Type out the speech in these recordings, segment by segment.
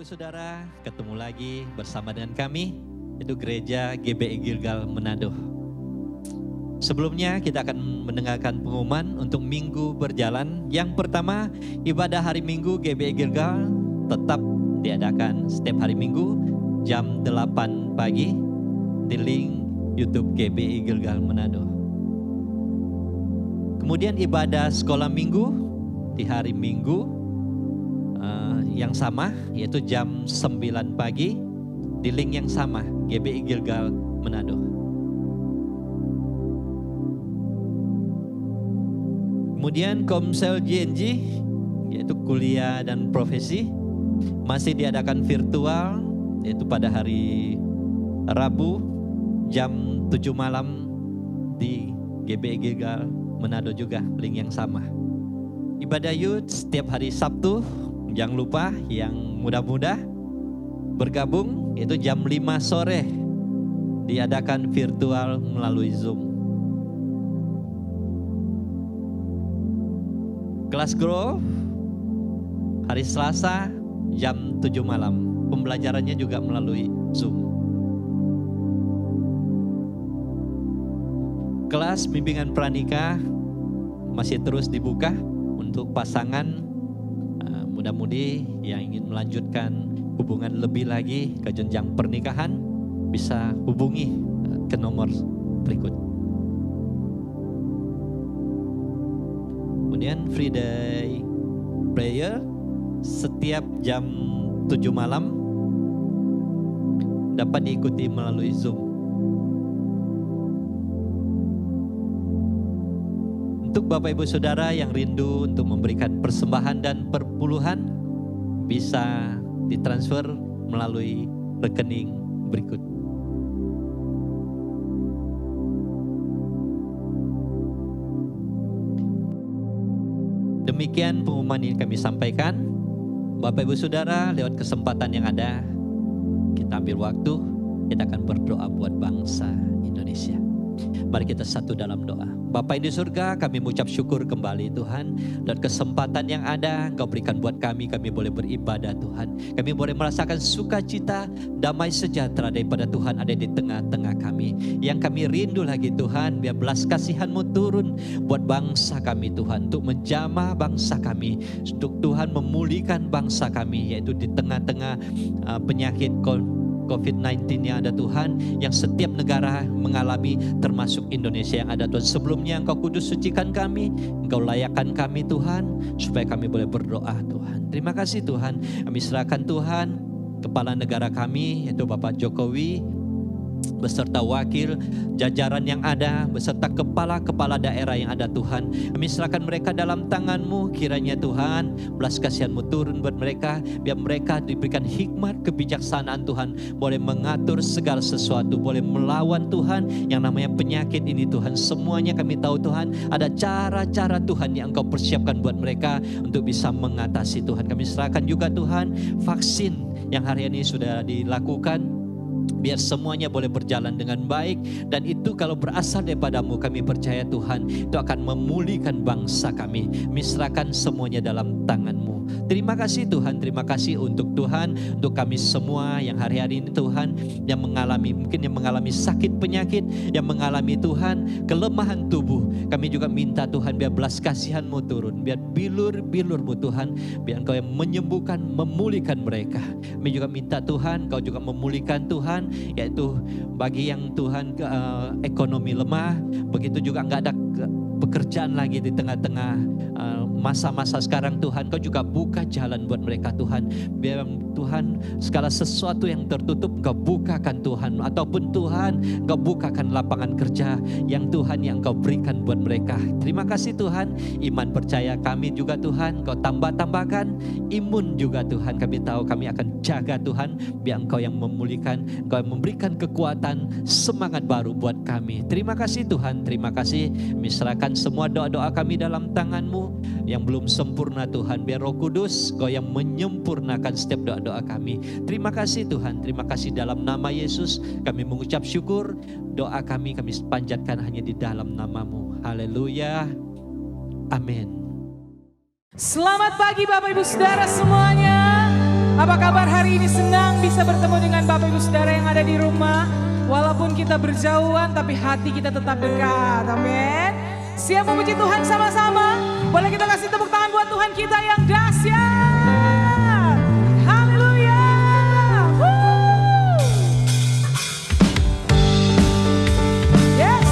Ibu Saudara, ketemu lagi bersama dengan kami, yaitu Gereja GBI Gilgal Manado. Sebelumnya kita akan mendengarkan pengumuman untuk minggu berjalan. Yang pertama, ibadah hari Minggu GBI Gilgal tetap diadakan setiap hari Minggu jam 8 pagi di link YouTube GBI Gilgal Manado. Kemudian ibadah sekolah minggu di hari Minggu yang sama, yaitu jam 9 pagi di link yang sama GBI Gilgal Manado. Kemudian Komsel JNG, yaitu kuliah dan profesi, masih diadakan virtual, yaitu pada hari Rabu jam 7 malam di GBI Gilgal Manado juga, link yang sama. Ibadah youth setiap hari Sabtu, jangan lupa yang muda-muda bergabung, yaitu jam 5 sore diadakan virtual melalui Zoom. Kelas Grow hari Selasa jam 7 malam, pembelajarannya juga melalui Zoom. Kelas bimbingan pranikah masih terus dibuka untuk pasangan muda-mudi yang ingin melanjutkan hubungan lebih lagi ke jenjang pernikahan, bisa hubungi ke nomor berikut. Kemudian Free Day Prayer setiap jam 7 malam dapat diikuti melalui Zoom. Untuk Bapak Ibu Saudara yang rindu untuk memberikan persembahan dan perpuluhan, bisa ditransfer melalui rekening berikut. Demikian pengumuman yang kami sampaikan. Bapak Ibu Saudara, lewat kesempatan yang ada, kita ambil waktu, kita akan berdoa buat bangsa Indonesia. Mari kita satu dalam doa. Bapa di surga, kami mengucap syukur kembali Tuhan, dan kesempatan yang ada Engkau berikan buat kami boleh beribadah Tuhan. Kami boleh merasakan sukacita, damai sejahtera daripada Tuhan ada di tengah-tengah kami. Yang kami rindu lagi Tuhan, biar belas kasihan-Mu turun buat bangsa kami Tuhan, untuk menjamah bangsa kami, untuk Tuhan memulihkan bangsa kami, yaitu di tengah-tengah penyakit COVID-19 yang ada Tuhan, yang setiap negara mengalami, termasuk Indonesia yang ada Tuhan. Sebelumnya Engkau kudus sucikan kami, Engkau layakkan kami Tuhan, supaya kami boleh berdoa Tuhan. Terima kasih Tuhan, kami serahkan Tuhan kepala negara kami, yaitu Bapak Jokowi, beserta wakil jajaran yang ada, beserta kepala-kepala daerah yang ada Tuhan. Kami serahkan mereka dalam tangan-Mu, kiranya Tuhan belas kasihan-Mu turun buat mereka, biar mereka diberikan hikmat kebijaksanaan Tuhan, boleh mengatur segala sesuatu, boleh melawan Tuhan yang namanya penyakit ini Tuhan. Semuanya kami tahu Tuhan, ada cara-cara Tuhan yang Engkau persiapkan buat mereka untuk bisa mengatasi Tuhan. Kami serahkan juga Tuhan vaksin yang hari ini sudah dilakukan, biar semuanya boleh berjalan dengan baik, dan itu kalau berasal daripada-Mu, kami percaya Tuhan itu akan memulihkan bangsa kami. Serahkan semuanya dalam tangan-Mu. Terima kasih Tuhan, terima kasih untuk Tuhan, untuk kami semua yang hari-hari ini Tuhan, yang mengalami, mungkin yang mengalami sakit penyakit, yang mengalami Tuhan kelemahan tubuh. Kami juga minta Tuhan, biar belas kasihan-Mu turun, biar bilur-bilur-Mu Tuhan, biar Engkau yang menyembuhkan, memulihkan mereka. Kami juga minta Tuhan, Engkau juga memulihkan Tuhan, yaitu bagi yang Tuhan ekonomi lemah, begitu juga enggak ada pekerjaan lagi di tengah-tengah masa-masa sekarang Tuhan, Kau juga buka jalan buat mereka Tuhan. Biar Tuhan segala sesuatu yang tertutup Kau bukakan Tuhan, ataupun Tuhan Kau bukakan lapangan kerja yang Tuhan yang Kau berikan buat mereka. Terima kasih Tuhan, iman percaya kami juga Tuhan Kau tambah-tambahkan, imun juga Tuhan. Kami tahu kami akan jaga Tuhan, biar Engkau yang memulihkan, Engkau yang memberikan kekuatan, semangat baru buat kami. Terima kasih Tuhan, terima kasih. Serahkan semua doa-doa kami dalam tangan-Mu yang belum sempurna Tuhan, biar Roh Kudus Kau yang menyempurnakan setiap doa-doa kami. Terima kasih Tuhan, terima kasih dalam nama Yesus kami mengucap syukur. Doa kami panjatkan hanya di dalam nama-Mu. Haleluya, amin. Selamat pagi Bapak Ibu Saudara semuanya. Apa kabar hari ini? Senang bisa bertemu dengan Bapak Ibu Saudara yang ada di rumah. Walaupun kita berjauhan tapi hati kita tetap dekat. Amin. Siap memuji Tuhan sama-sama? Boleh kita kasih tepuk tangan buat Tuhan kita yang dahsyat. Haleluya. Yes.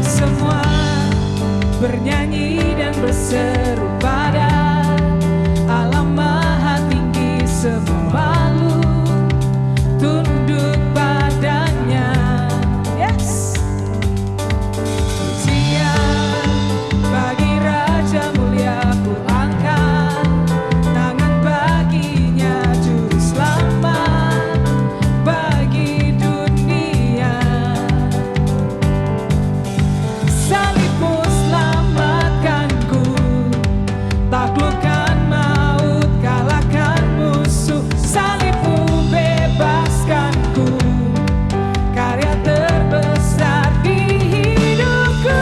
Semua bernyanyi dan berseru pada alam maha tinggi, semua makhluk tunduk padanya. Yes. Pujian bagi Raja mulia, ku angkat tangan baginya, juru selamat bagi dunia. Salibmu selamatkanku, taklukkan maut, kalahkan musuh. Salibmu bebaskanku, karya terbesar di hidupku.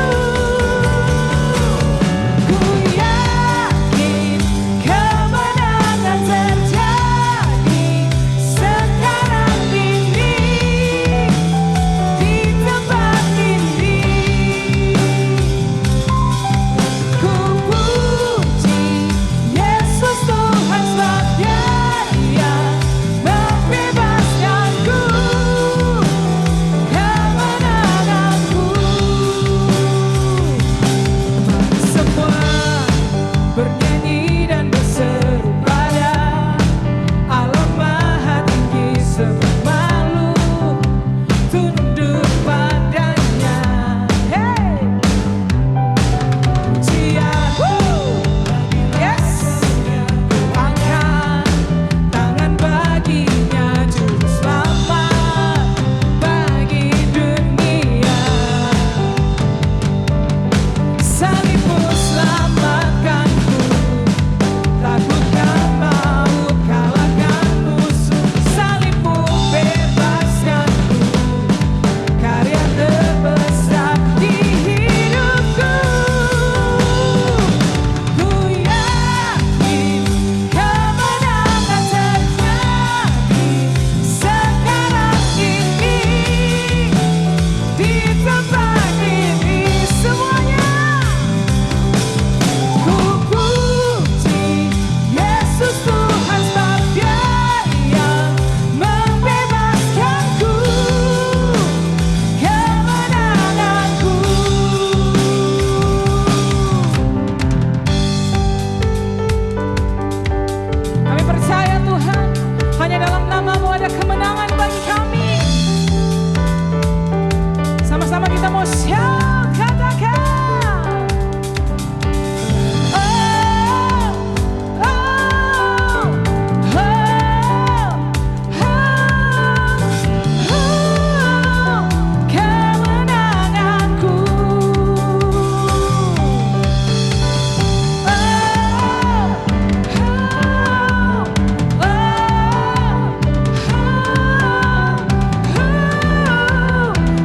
Ku yakin kemenangan terjadi sekarang ini, di tempat ini. Ku puji Yesus Tuhan sebab Dia membebaskanku, kemenanganku. Semua bernyanyi dan berseru pada alam maha tinggi, semua makhluk tunduk padanya. Hey. Pujian, yes, ku angkat tangan baginya, juru selamat bagi dunia. Salibmu selamatkanku, taklukkan maut, kalahkan musuh. Salibmu bebaskanku, karya terbesar di hidupku. Ku yakin kemenangan terjadi sekarang ini, di tempat ini. Semuanya ku puji Yesus Tuhan sebab Dia yang membebaskanku, kemenanganku. Kami percaya Tuhan, hanya dalam nama-Mu ada kemenangan bagi kami. Sama-sama kita mau shout, katakan. Oh, oh, oh, oh, kemenanganku.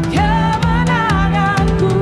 Kemenanganku.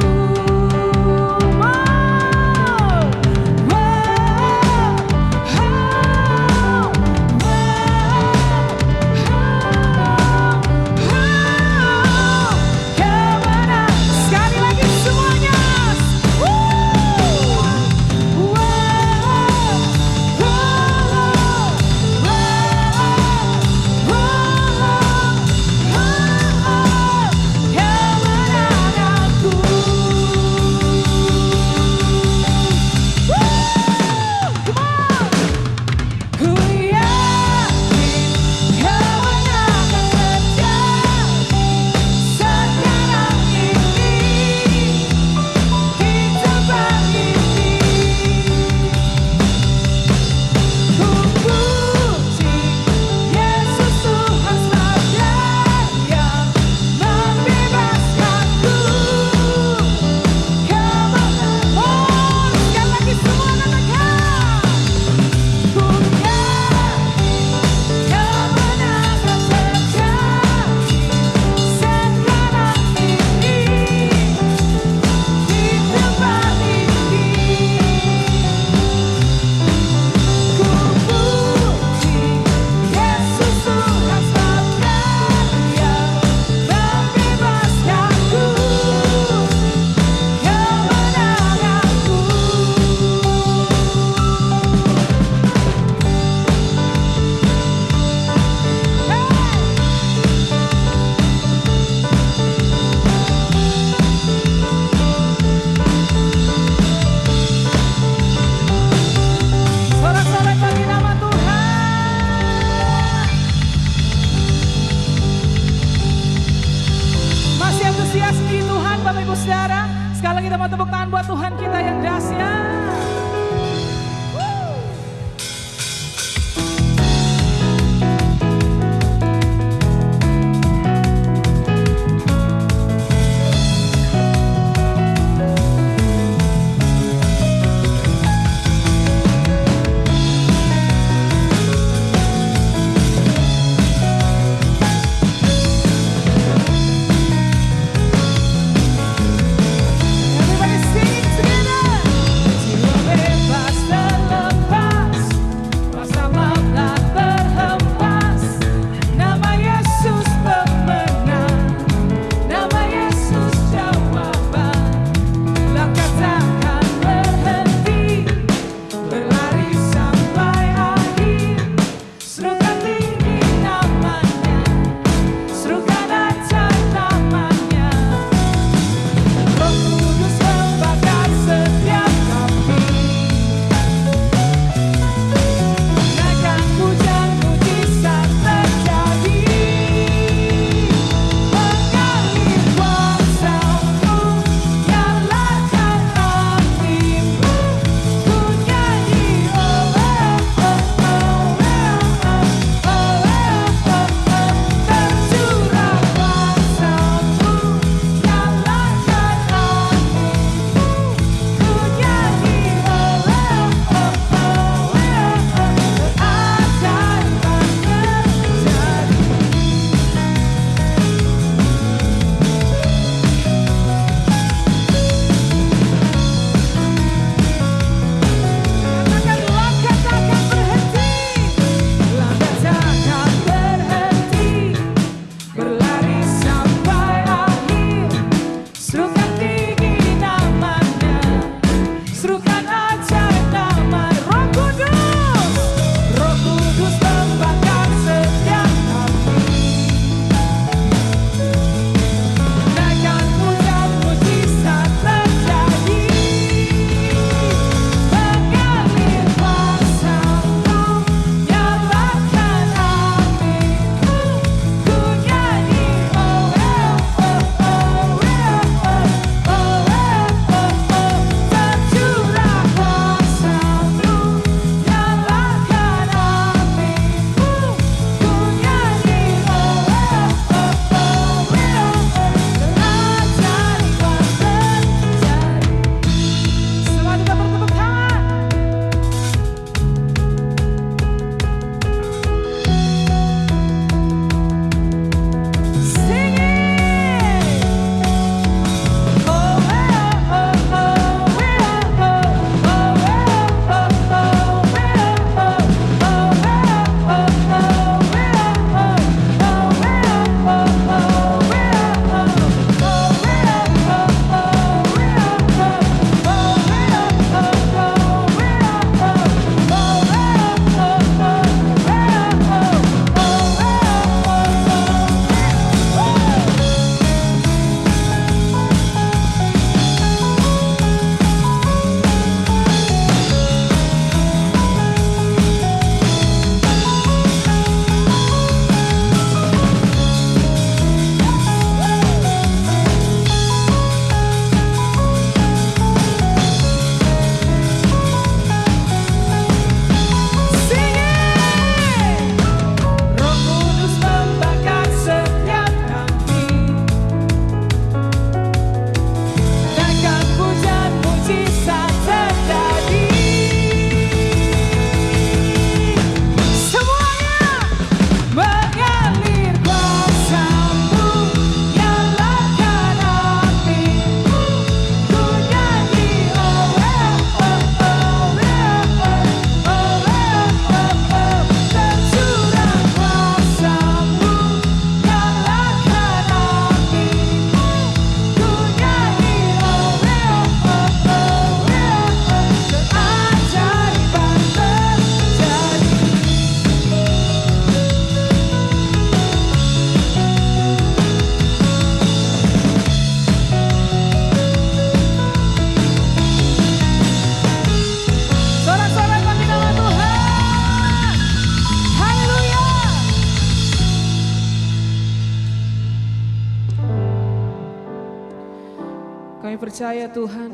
Kami percaya Tuhan,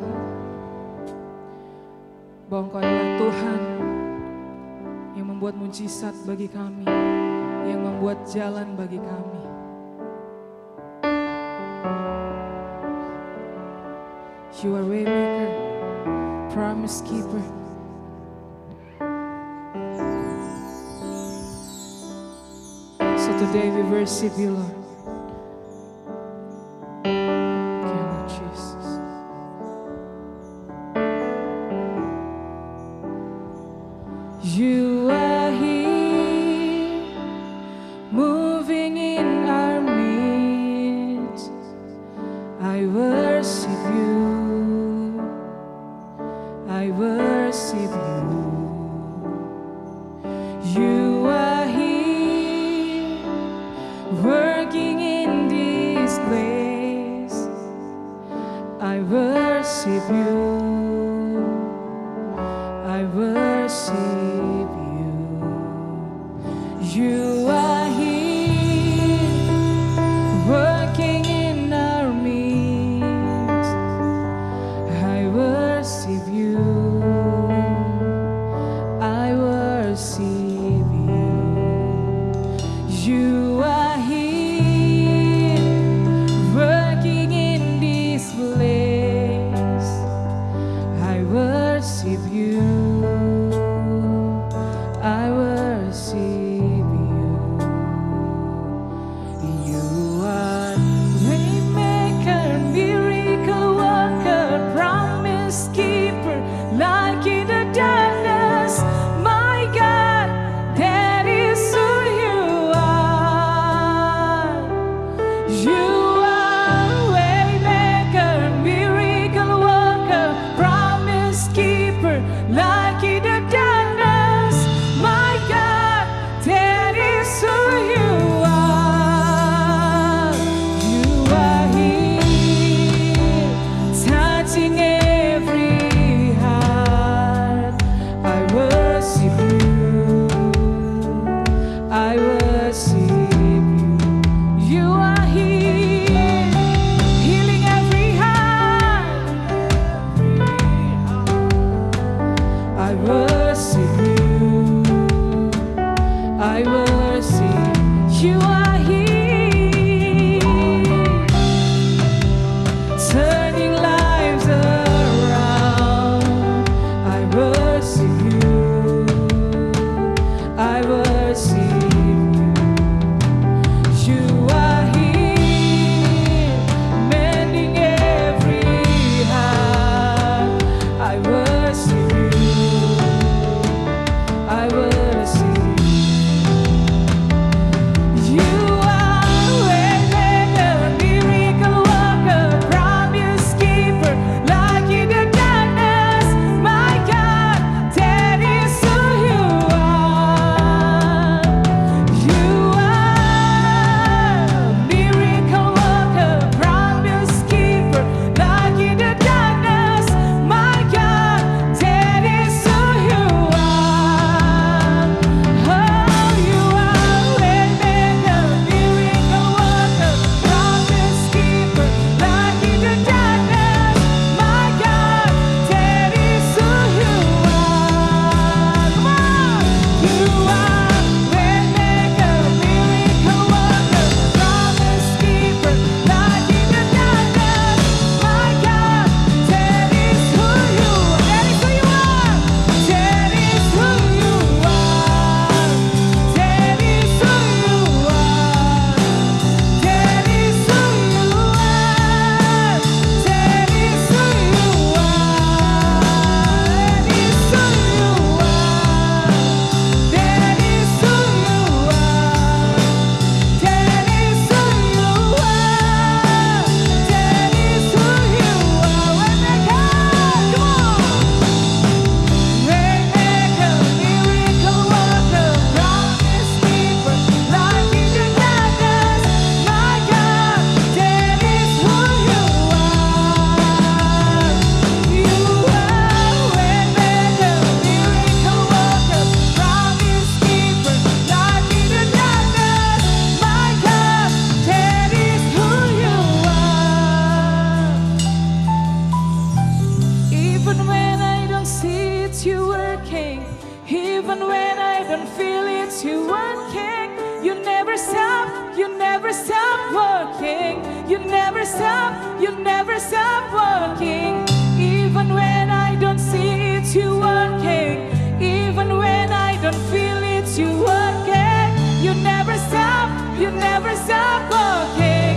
bahwa Engkau adalah Tuhan yang membuat mujizat bagi kami, yang membuat jalan bagi kami. You are waymaker, promise keeper. So today we worship you, Lord. Thank you, Lord Jesus. You are here, moving in our midst. I worship you. I worship you. You are here, working in this place. I worship you. I worship you. You are here, working in our midst. I worship you. I worship you. You are here, working in this place. I worship you. I worship you. You are waymaker, miracle worker, promise keeper, like in the darkness. My God, that is who you are. You are waymaker, miracle worker, promise keeper, like in the darkness. My God, that is who you are. You are here, touching every heart. I worship you. I worship you. You are here, healing every heart. I worship you. I worship you. Are here, turning lives around. I worship you. I worship you. You are here, mending every heart. I worship you. I worship you. don't feel it, you working. You never stop working. You never stop working. Even when I don't see it, you working. Even when I don't feel it, you working. You never stop working. You never stop working.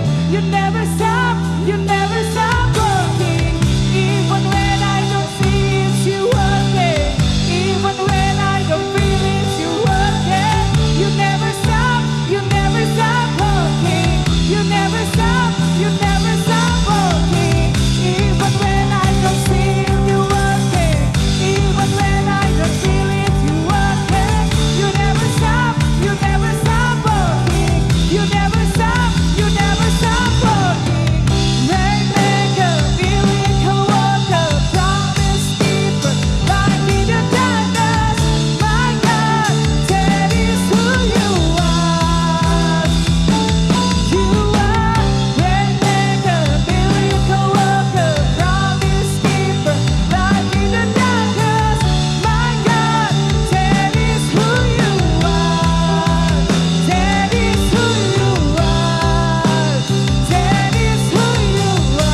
Even when I don't see it, you working. Even when I don't feel it, you working. You never stop working. You never stop working. Even when I don't see it, you working. Even when I don't feel it, you working. You never stop working. You never stop working. Rainmaker, miracle worker, promise keeper, light in the darkness. My God, that is who you are. You are Rainmaker, miracle worker, promise keeper, light in the darkness. My God, that is who you are. That is who you are. That is who you are.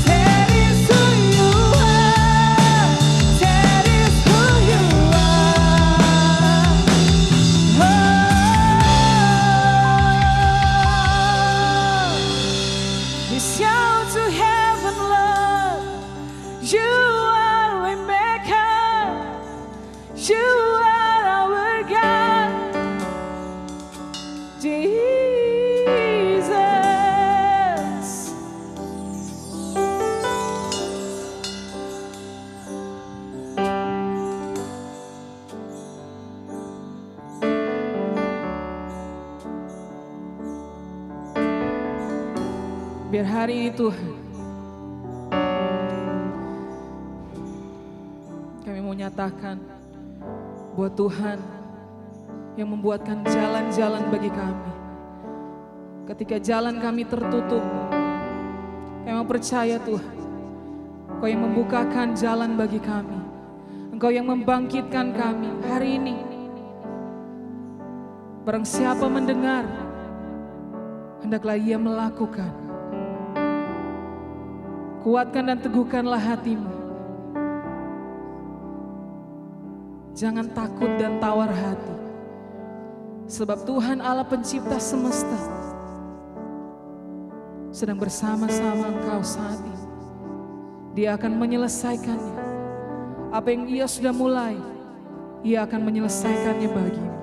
That is who you are. That is who you are. We shout to heaven, Lord. You are Waymaker. You are our God, Jesus. Biar hari ini Tuhan, kami mau nyatakan buat Tuhan yang membuatkan jalan-jalan bagi kami. Ketika jalan kami tertutup, kami mau percaya Tuhan, Engkau yang membukakan jalan bagi kami. Engkau yang membangkitkan kami hari ini. Barang siapa mendengar, hendaklah ia melakukan. Kuatkan dan teguhkanlah hatimu. Jangan takut dan tawar hati. Sebab Tuhan Allah pencipta semesta sedang bersama-sama engkau saat ini. Dia akan menyelesaikannya. Apa yang Ia sudah mulai, Ia akan menyelesaikannya bagimu.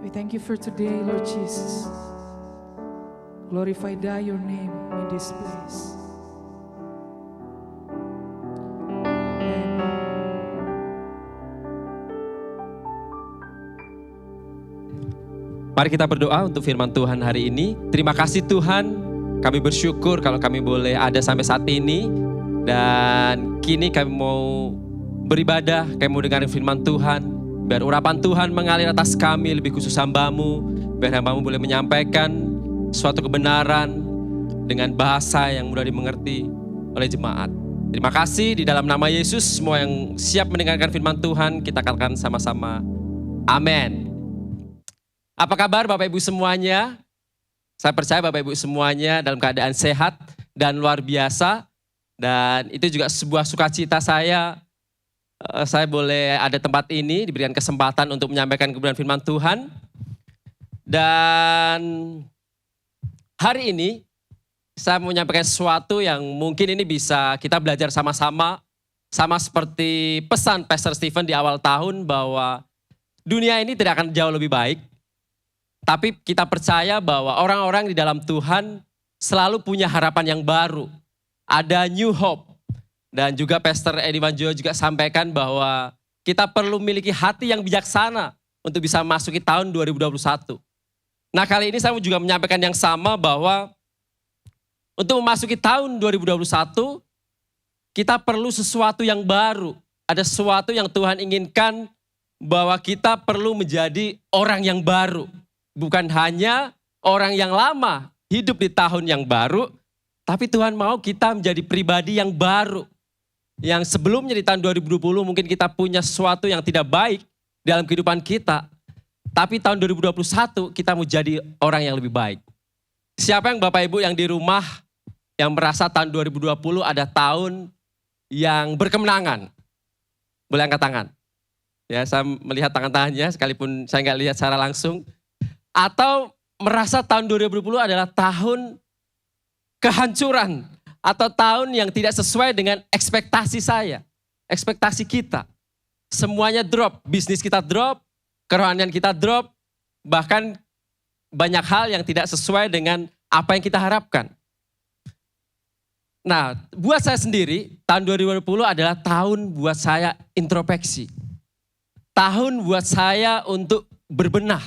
We thank you for today, Lord Jesus. Glorify your name in this place. Mari kita berdoa untuk firman Tuhan hari ini. Terima kasih Tuhan, kami bersyukur kalau kami boleh ada sampai saat ini. Dan kini kami mau beribadah, kami mau dengar firman Tuhan. Biar urapan Tuhan mengalir atas kami, lebih khusus hamba-Mu. Biar hamba-Mu boleh menyampaikan suatu kebenaran dengan bahasa yang mudah dimengerti oleh jemaat. Terima kasih, di dalam nama Yesus, semua yang siap mendengarkan firman Tuhan, kita katakan sama-sama, amin. Apa kabar Bapak Ibu semuanya? Saya percaya Bapak Ibu semuanya dalam keadaan sehat dan luar biasa. Dan itu juga sebuah sukacita saya boleh ada tempat ini, diberikan kesempatan untuk menyampaikan kebenaran firman Tuhan. Dan hari ini saya mau menyampaikan sesuatu yang mungkin ini bisa kita belajar sama-sama. Sama seperti pesan Pastor Stephen di awal tahun bahwa dunia ini tidak akan jauh lebih baik. Tapi kita percaya bahwa orang-orang di dalam Tuhan selalu punya harapan yang baru. Ada new hope. Dan juga Pastor Eddie Manjo juga sampaikan bahwa kita perlu memiliki hati yang bijaksana untuk bisa memasuki tahun 2021. Nah kali ini saya juga menyampaikan yang sama bahwa untuk memasuki tahun 2021, kita perlu sesuatu yang baru. Ada sesuatu yang Tuhan inginkan bahwa kita perlu menjadi orang yang baru. Bukan hanya orang yang lama hidup di tahun yang baru, tapi Tuhan mau kita menjadi pribadi yang baru. yang sebelumnya di tahun 2020 mungkin kita punya sesuatu yang tidak baik dalam kehidupan kita. Tapi tahun 2021 kita mau jadi orang yang lebih baik. Siapa yang Bapak Ibu yang di rumah yang merasa tahun 2020 ada tahun yang berkemenangan? Boleh angkat tangan. Ya, saya melihat tangan-tangannya sekalipun saya nggak lihat secara langsung. Atau merasa tahun 2020 adalah tahun kehancuran atau tahun yang tidak sesuai dengan ekspektasi saya, ekspektasi kita. Semuanya drop, bisnis kita drop, kerohanian kita drop, bahkan banyak hal yang tidak sesuai dengan apa yang kita harapkan. Nah, buat saya sendiri, tahun 2020 adalah tahun buat saya introspeksi. Tahun buat saya untuk berbenah.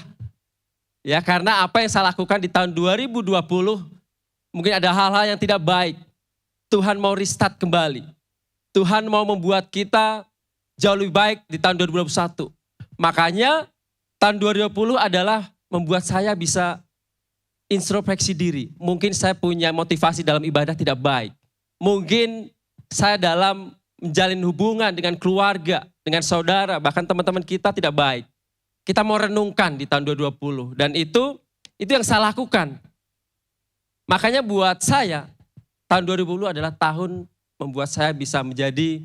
Ya, karena apa yang saya lakukan di tahun 2020, mungkin ada hal-hal yang tidak baik. Tuhan mau restart kembali. Tuhan mau membuat kita jauh lebih baik di tahun 2021. Makanya tahun 2020 adalah membuat saya bisa introspeksi diri. Mungkin saya punya motivasi dalam ibadah tidak baik. Mungkin saya dalam menjalin hubungan dengan keluarga, dengan saudara, bahkan teman-teman kita tidak baik. Kita mau renungkan di tahun 2020 dan itu yang saya lakukan. Makanya buat saya tahun 2020 adalah tahun membuat saya bisa menjadi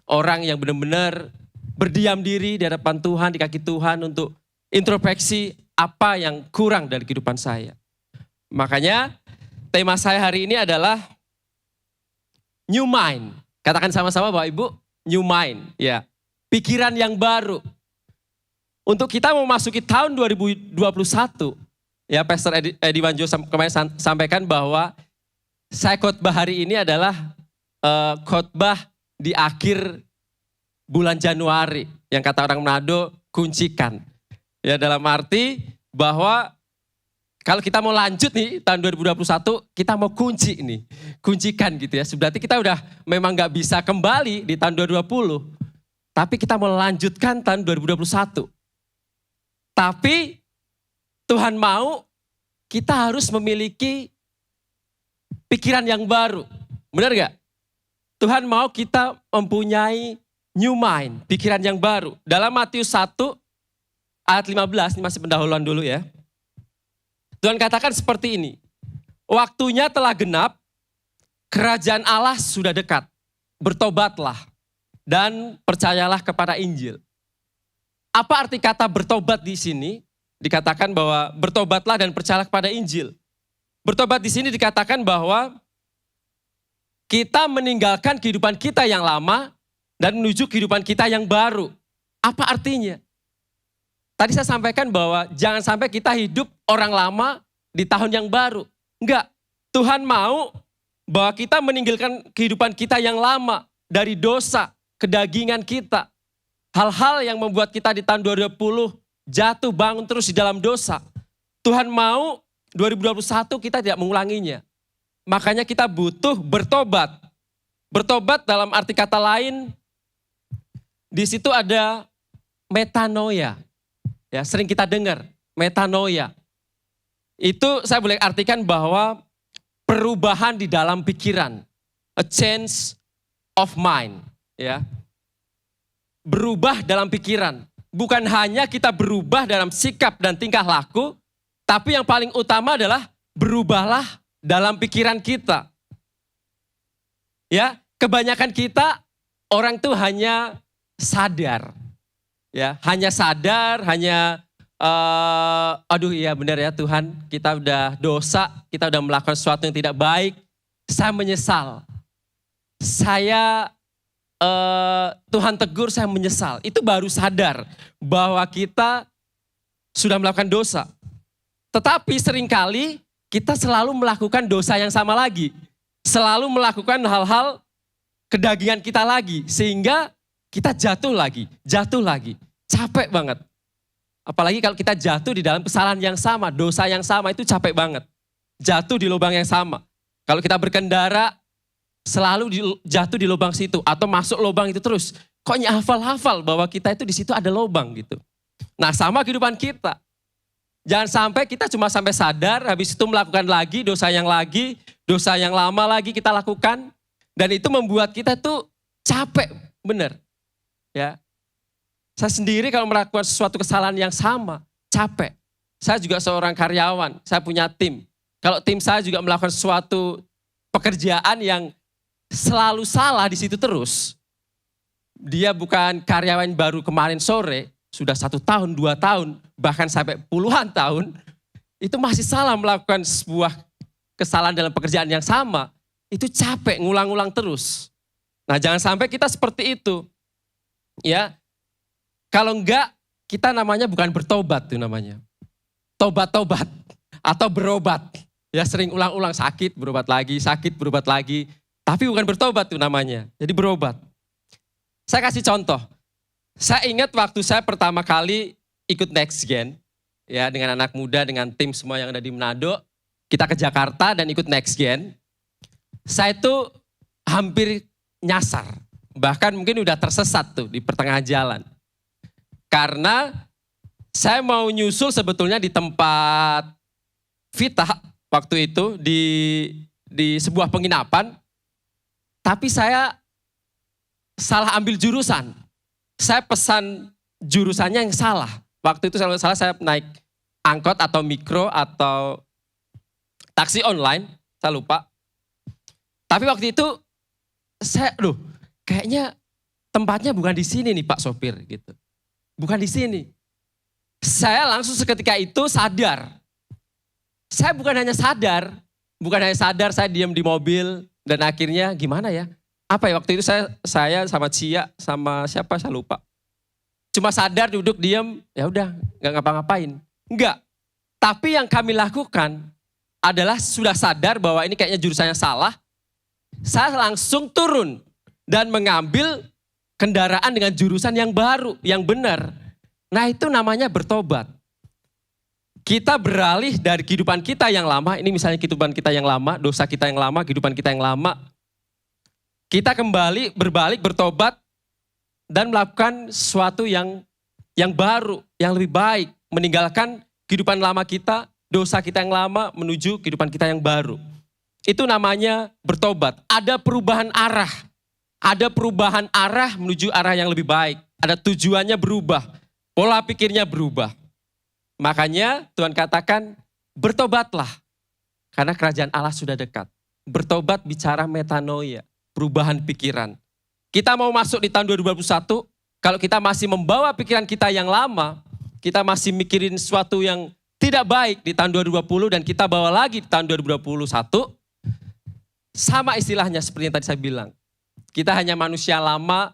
orang yang benar-benar berdiam diri di hadapan Tuhan, di kaki Tuhan untuk introspeksi apa yang kurang dari kehidupan saya. Makanya tema saya hari ini adalah New Mind. Katakan sama-sama Bapak Ibu, New Mind. Ya, pikiran yang baru. Untuk kita memasuki tahun 2021, ya Pastor Edi Wanjo kemarin sampaikan bahwa saya khotbah hari ini adalah khotbah di akhir bulan Januari. Yang kata orang Manado, kuncikan. Ya dalam arti bahwa kalau kita mau lanjut nih tahun 2021, kita mau kunci nih. Kuncikan gitu ya. Berarti kita udah memang gak bisa kembali di tahun 2020. Tapi kita mau lanjutkan tahun 2021. Tapi Tuhan mau kita harus memiliki pikiran yang baru. Benar gak? Tuhan mau kita mempunyai new mind, pikiran yang baru. Dalam Matius 1 ayat 15, ini masih pendahuluan dulu ya. Tuhan katakan seperti ini. Waktunya telah genap, kerajaan Allah sudah dekat. Bertobatlah dan percayalah kepada Injil. Apa arti kata bertobat di sini? Dikatakan bahwa bertobatlah dan percayalah kepada Injil. Bertobat di sini dikatakan bahwa kita meninggalkan kehidupan kita yang lama dan menuju kehidupan kita yang baru. Apa artinya? Tadi saya sampaikan bahwa jangan sampai kita hidup orang lama di tahun yang baru. Enggak, Tuhan mau bahwa kita meninggalkan kehidupan kita yang lama dari dosa, kedagingan kita. Hal-hal yang membuat kita di tahun 2020 jatuh bangun terus di dalam dosa. Tuhan mau 2021 kita tidak mengulanginya. Makanya kita butuh bertobat. Bertobat dalam arti kata lain, di situ ada metanoia. Ya, sering kita dengar, metanoia. Itu saya boleh artikan bahwa perubahan di dalam pikiran. A change of mind. Ya. Berubah dalam pikiran. Bukan hanya kita berubah dalam sikap dan tingkah laku, tapi yang paling utama adalah berubahlah dalam pikiran kita. Ya, kebanyakan kita orang tuh hanya sadar. Ya, hanya sadar, hanya aduh iya benar ya Tuhan, kita udah dosa, kita udah melakukan sesuatu yang tidak baik. Saya menyesal. Saya Tuhan tegur, saya menyesal. Itu baru sadar bahwa kita sudah melakukan dosa. Tetapi seringkali kita selalu melakukan dosa yang sama lagi. Selalu melakukan hal-hal kedagingan kita lagi. Sehingga kita jatuh lagi. Capek banget. Apalagi kalau kita jatuh di dalam kesalahan yang sama, dosa yang sama, itu capek banget. Jatuh di lubang yang sama. Kalau kita berkendara, selalu jatuh di lubang situ atau masuk lubang itu terus. Kok hafal-hafal bahwa kita itu di situ ada lubang gitu. Nah, sama kehidupan kita. Jangan sampai kita cuma sampai sadar, habis itu melakukan lagi, dosa yang lama lagi kita lakukan. Dan itu membuat kita tuh capek, bener. Ya, saya sendiri kalau melakukan sesuatu kesalahan yang sama, capek. Saya juga seorang karyawan, saya punya tim. Kalau tim saya juga melakukan sesuatu pekerjaan yang selalu salah di situ terus. Dia bukan karyawan baru kemarin sore, sudah 1 tahun, 2 tahun, bahkan sampai puluhan tahun, itu masih salah melakukan sebuah kesalahan dalam pekerjaan yang sama. Itu capek, ngulang-ngulang terus. Nah, jangan sampai kita seperti itu. Ya, kalau enggak, kita namanya bukan bertobat tuh namanya. Tobat-tobat atau berobat. Ya sering ulang-ulang, sakit, berobat lagi, sakit, berobat lagi. Tapi bukan bertobat tuh namanya, jadi berobat. Saya kasih contoh. Saya ingat waktu saya pertama kali ikut Next Gen, ya dengan anak muda, dengan tim semua yang ada di Manado. Kita ke Jakarta dan ikut Next Gen. Saya itu hampir nyasar. Bahkan mungkin udah tersesat tuh di pertengahan jalan. Karena saya mau nyusul sebetulnya di tempat Vita waktu itu di sebuah penginapan. Tapi saya salah ambil jurusan. Saya pesan jurusannya yang salah. Waktu itu kalau salah saya naik angkot atau mikro atau taksi online, saya lupa. Tapi waktu itu saya, kayaknya tempatnya bukan di sini nih Pak sopir gitu. Bukan di sini. Saya langsung seketika itu sadar. Saya bukan hanya sadar saya diam di mobil dan akhirnya gimana ya? Apa ya waktu itu saya sama Cia sama siapa saya lupa. Cuma sadar duduk diam, ya udah nggak ngapa-ngapain. Enggak. Tapi yang kami lakukan adalah sudah sadar bahwa ini kayaknya jurusannya salah. Saya langsung turun dan mengambil kendaraan dengan jurusan yang baru, yang benar. Nah itu namanya bertobat. Kita beralih dari kehidupan kita yang lama, ini misalnya kehidupan kita yang lama, dosa kita yang lama, kehidupan kita yang lama. Kita kembali berbalik, bertobat, dan melakukan sesuatu yang baru, yang lebih baik. Meninggalkan kehidupan lama kita, dosa kita yang lama menuju kehidupan kita yang baru. Itu namanya bertobat. Ada perubahan arah. Ada perubahan arah menuju arah yang lebih baik. Ada tujuannya berubah. Pola pikirnya berubah. Makanya Tuhan katakan, bertobatlah. Karena kerajaan Allah sudah dekat. Bertobat bicara metanoia. Perubahan pikiran. Kita mau masuk di tahun 2021, kalau kita masih membawa pikiran kita yang lama, kita masih mikirin sesuatu yang tidak baik di tahun 2020 dan kita bawa lagi di tahun 2021, sama istilahnya seperti yang tadi saya bilang. Kita hanya manusia lama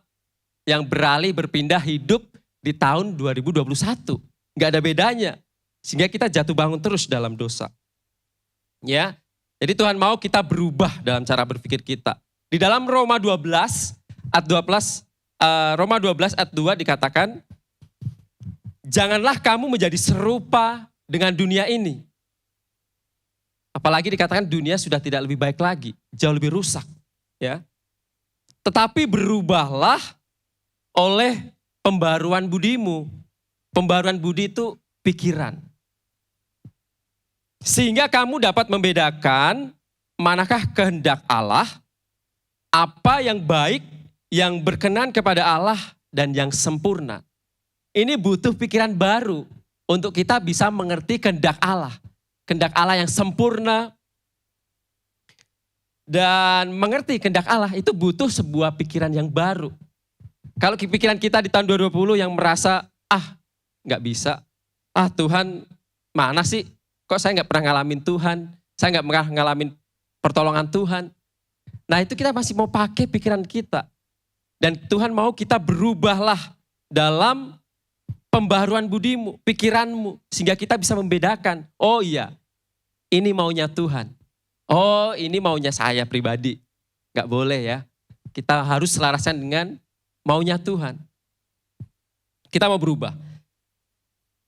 yang beralih berpindah hidup di tahun 2021. Nggak ada bedanya. Sehingga kita jatuh bangun terus dalam dosa. Ya, jadi Tuhan mau kita berubah dalam cara berpikir kita. Di dalam Roma 12 ayat 2 dikatakan, janganlah kamu menjadi serupa dengan dunia ini. Apalagi dikatakan dunia sudah tidak lebih baik lagi, jauh lebih rusak. Ya. Tetapi berubahlah oleh pembaruan budimu. Pembaruan budi itu pikiran. Sehingga kamu dapat membedakan manakah kehendak Allah, apa yang baik, yang berkenan kepada Allah, dan yang sempurna. Ini butuh pikiran baru untuk kita bisa mengerti kehendak Allah. Kehendak Allah yang sempurna. Dan mengerti kehendak Allah itu butuh sebuah pikiran yang baru. Kalau pikiran kita di tahun 2020 yang merasa, nggak bisa. Tuhan mana sih? Kok saya nggak pernah ngalamin Tuhan? Saya nggak pernah ngalamin pertolongan Tuhan. Nah itu kita masih mau pakai pikiran kita. Dan Tuhan mau kita berubahlah dalam pembaruan budimu, pikiranmu. Sehingga kita bisa membedakan, oh iya ini maunya Tuhan. Oh ini maunya saya pribadi. Gak boleh ya. Kita harus selaraskan dengan maunya Tuhan. Kita mau berubah.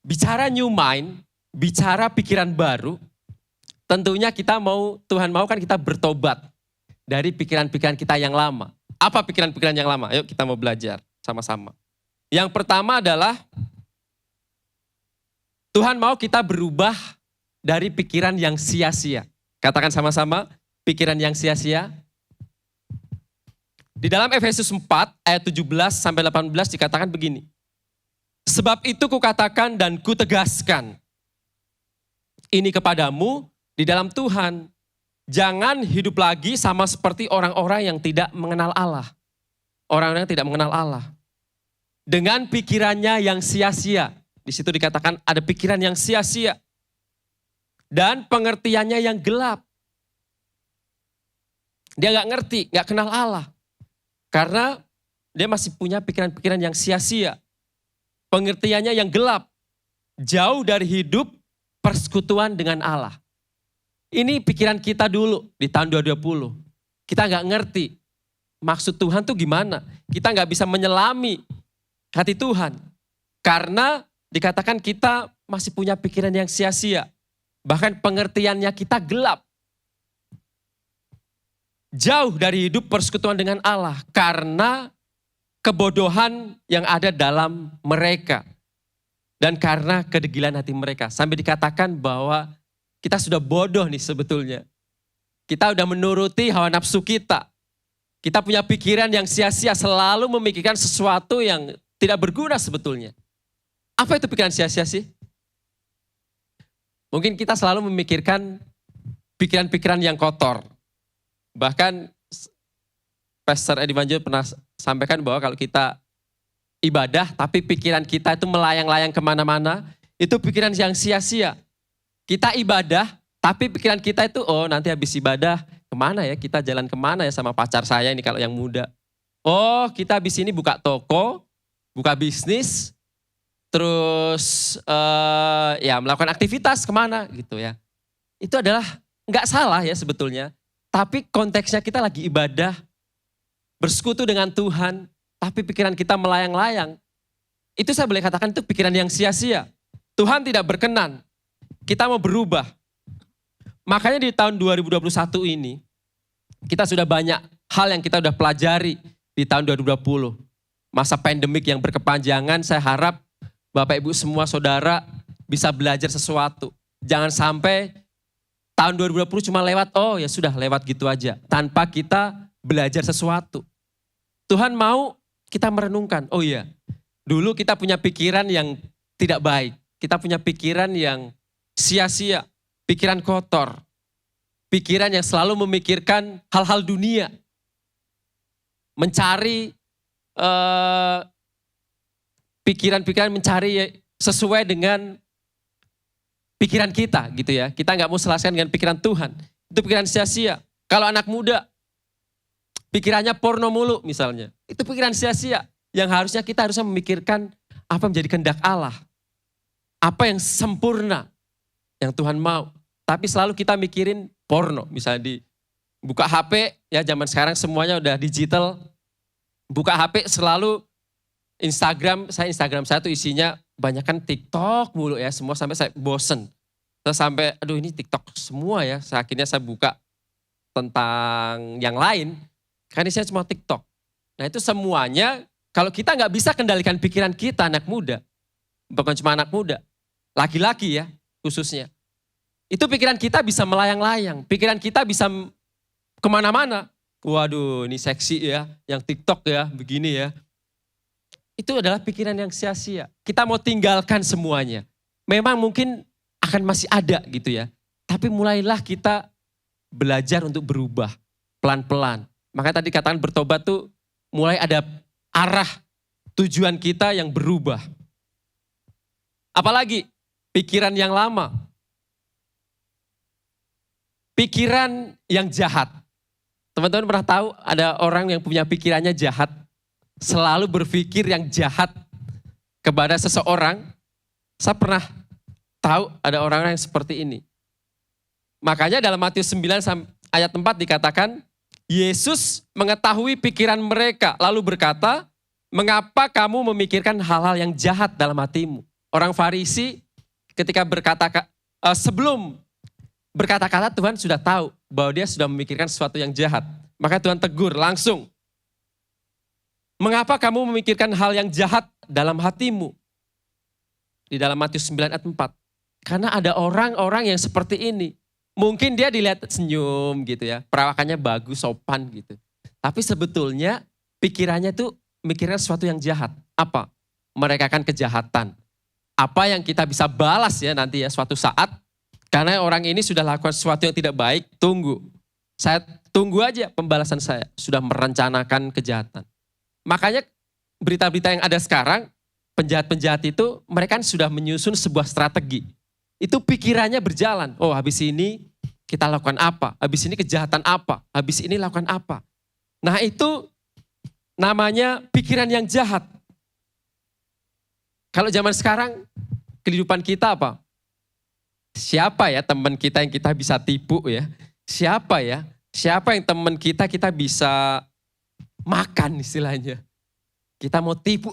Bicara new mind, bicara pikiran baru, tentunya Tuhan mau kan kita bertobat dari pikiran-pikiran kita yang lama. Apa pikiran-pikiran yang lama? Ayo kita mau belajar sama-sama. Yang pertama adalah Tuhan mau kita berubah dari pikiran yang sia-sia. Katakan sama-sama, pikiran yang sia-sia. Di dalam Efesus 4 ayat 17 sampai 18 dikatakan begini. Sebab itu kukatakan dan kutegaskan ini kepadamu di dalam Tuhan. Jangan hidup lagi sama seperti orang-orang yang tidak mengenal Allah. Orang-orang yang tidak mengenal Allah. Dengan pikirannya yang sia-sia. Di situ dikatakan ada pikiran yang sia-sia. Dan pengertiannya yang gelap. Dia gak ngerti, gak kenal Allah. Karena dia masih punya pikiran-pikiran yang sia-sia. Pengertiannya yang gelap. Jauh dari hidup persekutuan dengan Allah. Ini pikiran kita dulu di tahun 2020. Kita gak ngerti maksud Tuhan tuh gimana. Kita gak bisa menyelami hati Tuhan. Karena dikatakan kita masih punya pikiran yang sia-sia. Bahkan pengertiannya kita gelap. Jauh dari hidup persekutuan dengan Allah. Karena kebodohan yang ada dalam mereka. Dan karena kedegilan hati mereka. Sampai dikatakan bahwa kita sudah bodoh nih sebetulnya. Kita udah menuruti hawa nafsu kita. Kita punya pikiran yang sia-sia, selalu memikirkan sesuatu yang tidak berguna sebetulnya. Apa itu pikiran sia-sia sih? Mungkin kita selalu memikirkan pikiran-pikiran yang kotor. Bahkan Pastor Edi Manjo pernah sampaikan bahwa kalau kita ibadah, tapi pikiran kita itu melayang-layang kemana-mana, itu pikiran yang sia-sia. Kita ibadah, tapi pikiran kita itu, oh nanti habis ibadah, kemana ya? Kita jalan kemana ya sama pacar saya ini kalau yang muda. Oh kita habis ini buka toko, buka bisnis, terus ya melakukan aktivitas kemana gitu ya. Itu adalah nggak salah ya sebetulnya. Tapi konteksnya kita lagi ibadah, bersekutu dengan Tuhan, tapi pikiran kita melayang-layang. Itu saya boleh katakan itu pikiran yang sia-sia. Tuhan tidak berkenan. Kita mau berubah. Makanya di tahun 2021 ini, kita sudah banyak hal yang kita sudah pelajari di tahun 2020. Masa pandemik yang berkepanjangan, saya harap Bapak Ibu semua saudara bisa belajar sesuatu. Jangan sampai tahun 2020 cuma lewat, oh ya sudah lewat gitu aja. Tanpa kita belajar sesuatu. Tuhan mau kita merenungkan, oh iya, dulu kita punya pikiran yang tidak baik. Kita punya pikiran yang sia-sia, pikiran kotor. Pikiran yang selalu memikirkan hal-hal dunia. Mencari pikiran-pikiran mencari sesuai dengan pikiran kita gitu ya. Kita nggak mau selaskan dengan pikiran Tuhan. Itu pikiran sia-sia. Kalau anak muda, pikirannya porno mulu misalnya. Itu pikiran sia-sia. Yang harusnya kita harusnya memikirkan apa menjadi kehendak Allah. Apa yang sempurna yang Tuhan mau. Tapi selalu kita mikirin porno. Misalnya di buka HP, ya zaman sekarang semuanya udah digital. Buka HP selalu Instagram saya tuh isinya banyak kan TikTok mulu ya. Semua sampai saya bosen. Terus sampai aduh ini TikTok semua ya. Akhirnya saya buka tentang yang lain. Karena saya cuma TikTok. Nah itu semuanya kalau kita nggak bisa kendalikan pikiran kita anak muda. Bukan cuma anak muda. Laki-laki ya khususnya. Itu pikiran kita bisa melayang-layang. Pikiran kita bisa kemana-mana. Waduh ini seksi ya. Yang TikTok ya begini ya. Itu adalah pikiran yang sia-sia. Kita mau tinggalkan semuanya. Memang mungkin akan masih ada gitu ya. Tapi mulailah kita belajar untuk berubah. Pelan-pelan. Makanya tadi katakan bertobat tuh mulai ada arah tujuan kita yang berubah. Apalagi pikiran yang lama. Pikiran yang jahat. Teman-teman pernah tahu ada orang yang punya pikirannya jahat. Selalu berpikir yang jahat kepada seseorang. Saya pernah tahu ada orang-orang yang seperti ini. Makanya dalam Matius 9 ayat 4 dikatakan, Yesus mengetahui pikiran mereka. Lalu berkata, mengapa kamu memikirkan hal-hal yang jahat dalam hatimu? Orang Farisi ketika sebelum berkata-kata Tuhan sudah tahu bahwa dia sudah memikirkan sesuatu yang jahat. Maka Tuhan tegur langsung. Mengapa kamu memikirkan hal yang jahat dalam hatimu? Di dalam Matius 9 ayat 4. Karena ada orang-orang yang seperti ini. Mungkin dia dilihat senyum gitu ya. Perawakannya bagus, sopan gitu. Tapi sebetulnya pikirannya tuh mikirnya sesuatu yang jahat. Apa? Merekakan kejahatan. Apa yang kita bisa balas ya nanti ya suatu saat. Karena orang ini sudah lakukan sesuatu yang tidak baik, tunggu. Saya tunggu aja pembalasan saya. Sudah merencanakan kejahatan. Makanya berita-berita yang ada sekarang, penjahat-penjahat itu mereka kan sudah menyusun sebuah strategi. Itu pikirannya berjalan. Oh habis ini kita lakukan apa? Habis ini kejahatan apa? Habis ini lakukan apa? Nah itu namanya pikiran yang jahat. Kalau zaman sekarang kehidupan kita apa? Siapa ya teman kita yang kita bisa tipu ya? Siapa ya? Siapa yang teman kita bisa makan istilahnya? Kita mau tipu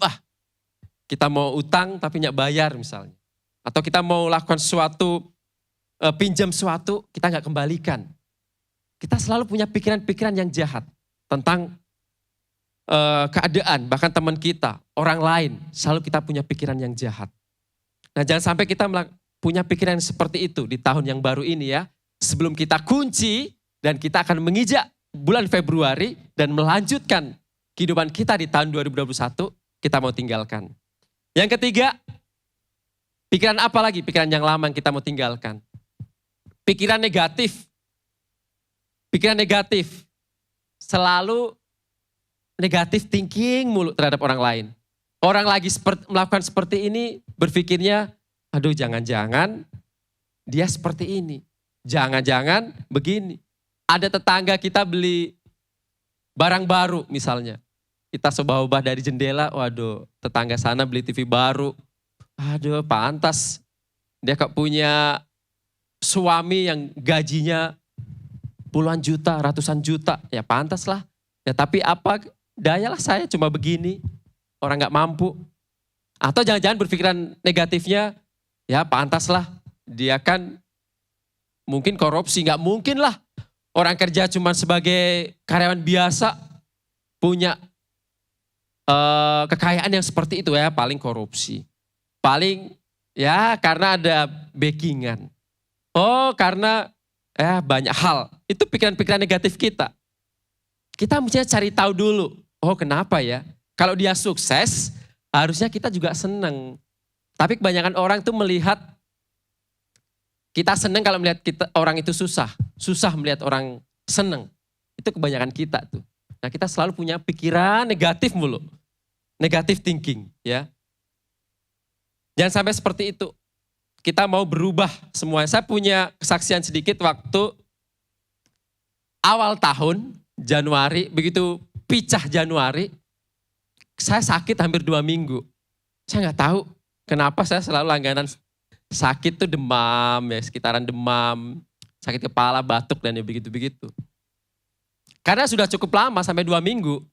Kita mau utang tapi nggak bayar misalnya. Atau kita mau lakukan sesuatu, pinjam sesuatu, kita nggak kembalikan. Kita selalu punya pikiran-pikiran yang jahat tentang keadaan, bahkan teman kita, orang lain, selalu kita punya pikiran yang jahat. Nah jangan sampai kita punya pikiran seperti itu di tahun yang baru ini ya. Sebelum kita kunci dan kita akan menginjak bulan Februari dan melanjutkan kehidupan kita di tahun 2021, kita mau tinggalkan. Yang ketiga, pikiran apa lagi? Pikiran yang lama yang kita mau tinggalkan. Pikiran negatif. Pikiran negatif. Selalu negatif thinking mulu terhadap orang lain. Orang lagi melakukan seperti ini, berpikirnya, aduh jangan-jangan dia seperti ini. Jangan-jangan begini. Ada tetangga kita beli barang baru misalnya. Kita sobah-obah dari jendela, waduh tetangga sana beli TV baru. Aduh pantas dia kok punya suami yang gajinya puluhan juta, ratusan juta. Ya pantas lah. Ya tapi apa dayalah saya cuma begini. Orang gak mampu. Atau jangan-jangan berpikiran negatifnya, ya pantas lah. Dia kan mungkin korupsi. Gak mungkin lah. Orang kerja cuma sebagai karyawan biasa. Punya kekayaan yang seperti itu ya. Paling korupsi. Paling ya karena ada backingan. Oh karena banyak hal. Itu pikiran-pikiran negatif kita. Kita mesti cari tahu dulu. Oh kenapa ya? Kalau dia sukses, harusnya kita juga senang. Tapi kebanyakan orang tuh melihat, kita senang kalau melihat orang itu susah. Susah melihat orang senang. Itu kebanyakan kita tuh. Nah kita selalu punya pikiran negatif mulu. Negatif thinking ya. Jangan sampai seperti itu. Kita mau berubah semuanya. Saya punya kesaksian sedikit waktu awal tahun, Januari, begitu picah Januari, saya sakit hampir 2 minggu. Saya nggak tahu kenapa saya selalu langganan sakit tuh demam, ya sekitaran demam, sakit kepala, batuk dan ya begitu-begitu. Karena sudah cukup lama sampai 2 minggu,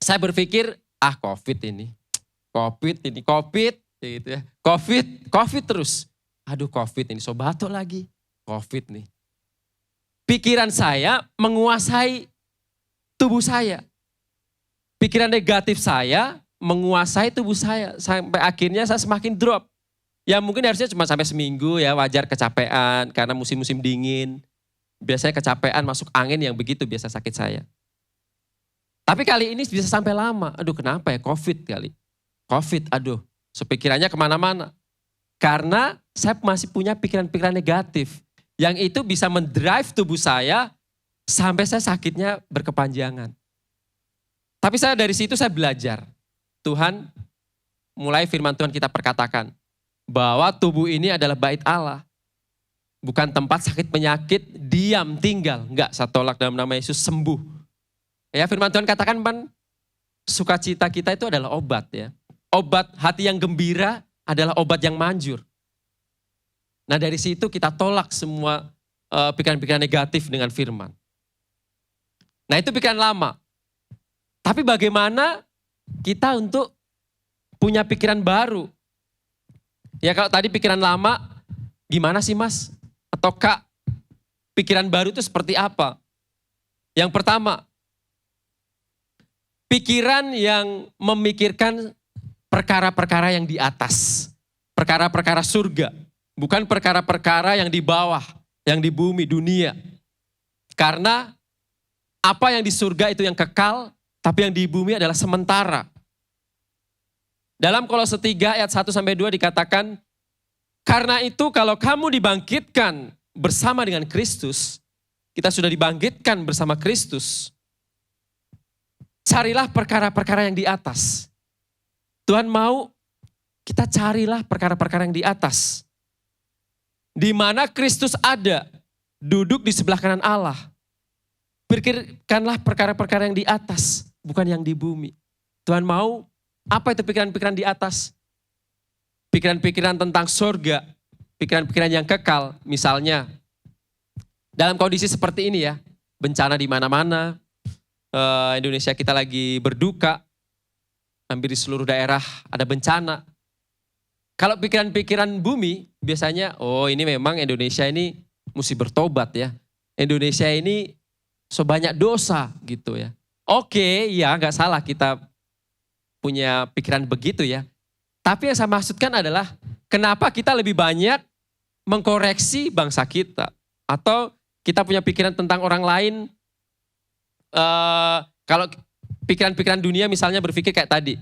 saya berpikir COVID ini, COVID gitu ya. COVID terus. Aduh COVID ini, so batuk lagi, COVID nih. Pikiran saya menguasai tubuh saya. Pikiran negatif saya menguasai tubuh saya. Sampai akhirnya saya semakin drop. Ya mungkin harusnya cuma sampai seminggu ya, wajar kecapean karena musim-musim dingin. Biasanya kecapean masuk angin yang begitu biasa sakit saya. Tapi kali ini bisa sampai lama. Aduh kenapa ya COVID kali. COVID aduh sepikirannya kemana-mana. Karena saya masih punya pikiran-pikiran negatif. Yang itu bisa mendrive tubuh saya sampai saya sakitnya berkepanjangan. Tapi dari situ saya belajar. Tuhan, mulai firman Tuhan kita perkatakan. Bahwa tubuh ini adalah bait Allah. Bukan tempat sakit penyakit, diam, tinggal. Enggak, saya tolak dalam nama Yesus, sembuh. Ya firman Tuhan katakan, sukacita kita itu adalah obat ya. Obat hati yang gembira adalah obat yang manjur. Nah dari situ kita tolak semua pikiran-pikiran negatif dengan firman. Nah itu pikiran lama. Tapi bagaimana kita untuk punya pikiran baru? Ya kalau tadi pikiran lama, gimana sih Mas? Atau Kak, pikiran baru itu seperti apa? Yang pertama, pikiran yang memikirkan perkara-perkara yang di atas. Perkara-perkara surga. Bukan perkara-perkara yang di bawah, yang di bumi, dunia. Karena Apa yang di surga itu yang kekal, tapi yang di bumi adalah sementara. Dalam Kolose 3 ayat 1-2 dikatakan, karena itu kalau kamu dibangkitkan bersama dengan Kristus, kita sudah dibangkitkan bersama Kristus, carilah perkara-perkara yang di atas. Tuhan mau kita carilah perkara-perkara yang di atas. Di mana Kristus ada, duduk di sebelah kanan Allah. Pikirkanlah perkara-perkara yang di atas, bukan yang di bumi. Tuhan mau, apa itu pikiran-pikiran di atas? Pikiran-pikiran tentang surga, pikiran-pikiran yang kekal. Misalnya, dalam kondisi seperti ini ya, bencana di mana-mana, Indonesia kita lagi berduka, hampir di seluruh daerah ada bencana. Kalau pikiran-pikiran bumi, biasanya, oh ini memang Indonesia ini mesti bertobat ya. Indonesia ini sebanyak dosa gitu ya. Oke, ya nggak salah kita punya pikiran begitu ya. Tapi yang saya maksudkan adalah, kenapa kita lebih banyak mengkoreksi bangsa kita. Atau kita punya pikiran tentang orang lain, kalau pikiran-pikiran dunia misalnya berpikir kayak tadi,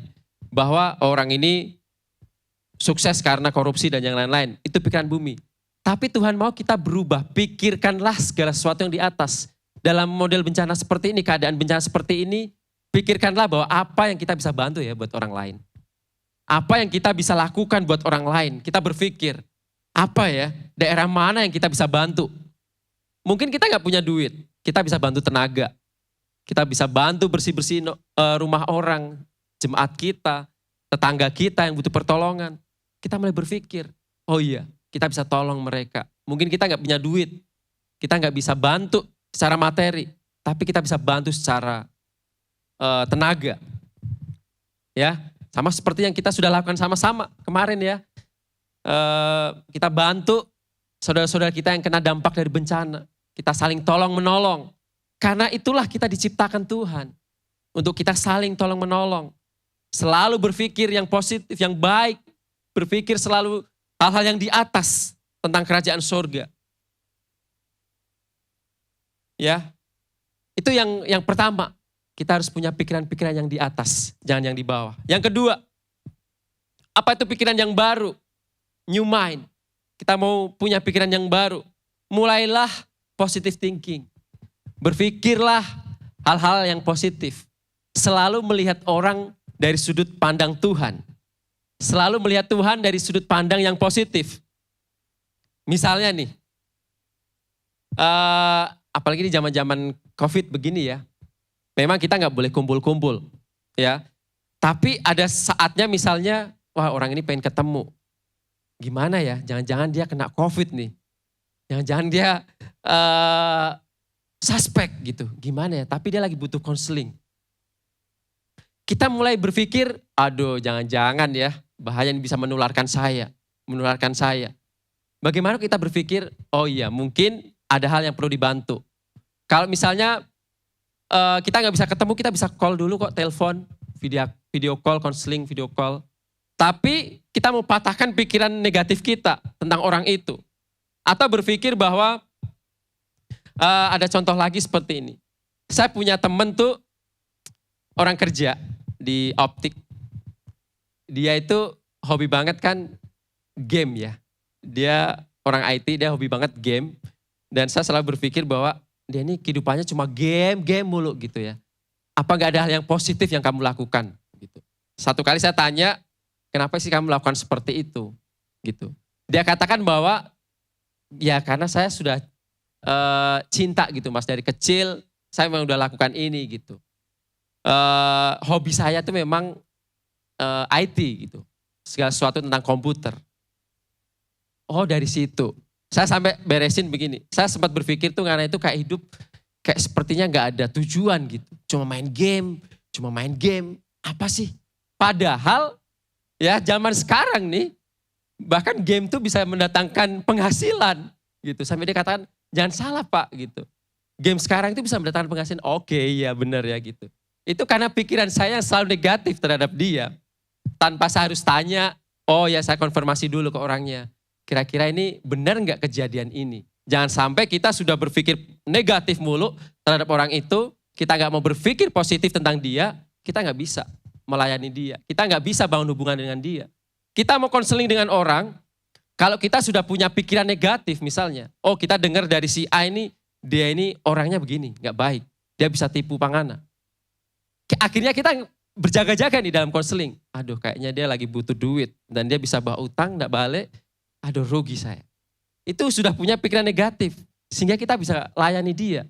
bahwa orang ini sukses karena korupsi dan yang lain-lain. Itu pikiran bumi. Tapi Tuhan mau kita berubah, pikirkanlah segala sesuatu yang di atas. Dalam model bencana seperti ini, keadaan bencana seperti ini, pikirkanlah bahwa apa yang kita bisa bantu ya buat orang lain. Apa yang kita bisa lakukan buat orang lain. Kita berpikir, apa ya, daerah mana yang kita bisa bantu. Mungkin kita nggak punya duit, kita bisa bantu tenaga. Kita bisa bantu bersih-bersih rumah orang, jemaat kita, tetangga kita yang butuh pertolongan. Kita mulai berpikir, oh iya kita bisa tolong mereka. Mungkin kita nggak punya duit, kita nggak bisa bantu secara materi, tapi kita bisa bantu secara tenaga. Ya, sama seperti yang kita sudah lakukan sama-sama kemarin ya. Kita bantu saudara-saudara kita yang kena dampak dari bencana. Kita saling tolong menolong. Karena itulah kita diciptakan Tuhan. Untuk kita saling tolong menolong. Selalu berpikir yang positif, yang baik. Berpikir selalu hal-hal yang di atas tentang kerajaan surga. Ya, itu yang pertama. Kita harus punya pikiran-pikiran yang di atas, jangan yang di bawah. Yang kedua, apa itu pikiran yang baru? New mind. Kita mau punya pikiran yang baru. Mulailah positive thinking. Berpikirlah hal-hal yang positif. Selalu melihat orang dari sudut pandang Tuhan. Selalu melihat Tuhan dari sudut pandang yang positif. Misalnya nih, apalagi di zaman-zaman COVID begini ya, memang kita nggak boleh kumpul-kumpul, ya. Tapi ada saatnya misalnya, wah orang ini pengen ketemu. Gimana ya, jangan-jangan dia kena COVID nih. Jangan-jangan dia suspek gitu, gimana ya, tapi dia lagi butuh konseling. Kita mulai berpikir, aduh jangan-jangan ya, bahaya bisa menularkan saya. Bagaimana kita berpikir, oh iya mungkin ada hal yang perlu dibantu. Kalau misalnya kita nggak bisa ketemu, kita bisa call dulu kok, telepon, video call, konseling, video call. Tapi kita mau patahkan pikiran negatif kita tentang orang itu. Atau berpikir bahwa ada contoh lagi seperti ini. Saya punya temen tuh orang kerja di optik. Dia itu hobi banget kan game ya. Dia orang IT, dia hobi banget game. Dan saya selalu berpikir bahwa dia ini kehidupannya cuma game mulu gitu ya. Apa gak ada hal yang positif yang kamu lakukan? Gitu. Satu kali saya tanya, kenapa sih kamu melakukan seperti itu? Gitu. Dia katakan bahwa, ya karena saya sudah cinta gitu mas. Dari kecil saya memang udah lakukan ini gitu. Hobi saya tuh memang IT gitu. Segala sesuatu tentang komputer. Oh dari situ. Saya sampai beresin begini. Saya sempat berpikir tuh karena itu kayak hidup kayak sepertinya gak ada tujuan gitu. Cuma main game. Apa sih? Padahal ya zaman sekarang nih, bahkan game tuh bisa mendatangkan penghasilan gitu. Sampai dia katakan, jangan salah pak gitu. Game sekarang itu bisa mendatangkan penghasilan. Oke ya benar ya gitu. Itu karena pikiran saya yang selalu negatif terhadap dia. Tanpa saya harus tanya, oh ya saya konfirmasi dulu ke orangnya. Kira-kira ini benar nggak kejadian ini? Jangan sampai kita sudah berpikir negatif mulu terhadap orang itu, kita nggak mau berpikir positif tentang dia, kita nggak bisa melayani dia. Kita nggak bisa bangun hubungan dengan dia. Kita mau konseling dengan orang, kalau kita sudah punya pikiran negatif misalnya, oh kita dengar dari si A ini, dia ini orangnya begini, nggak baik. Dia bisa tipu pangana. Akhirnya kita berjaga-jaga nih dalam konseling. Aduh kayaknya dia lagi butuh duit dan dia bisa bawa utang, nggak balik. Aduh rugi saya. Itu sudah punya pikiran negatif sehingga kita bisa layani dia.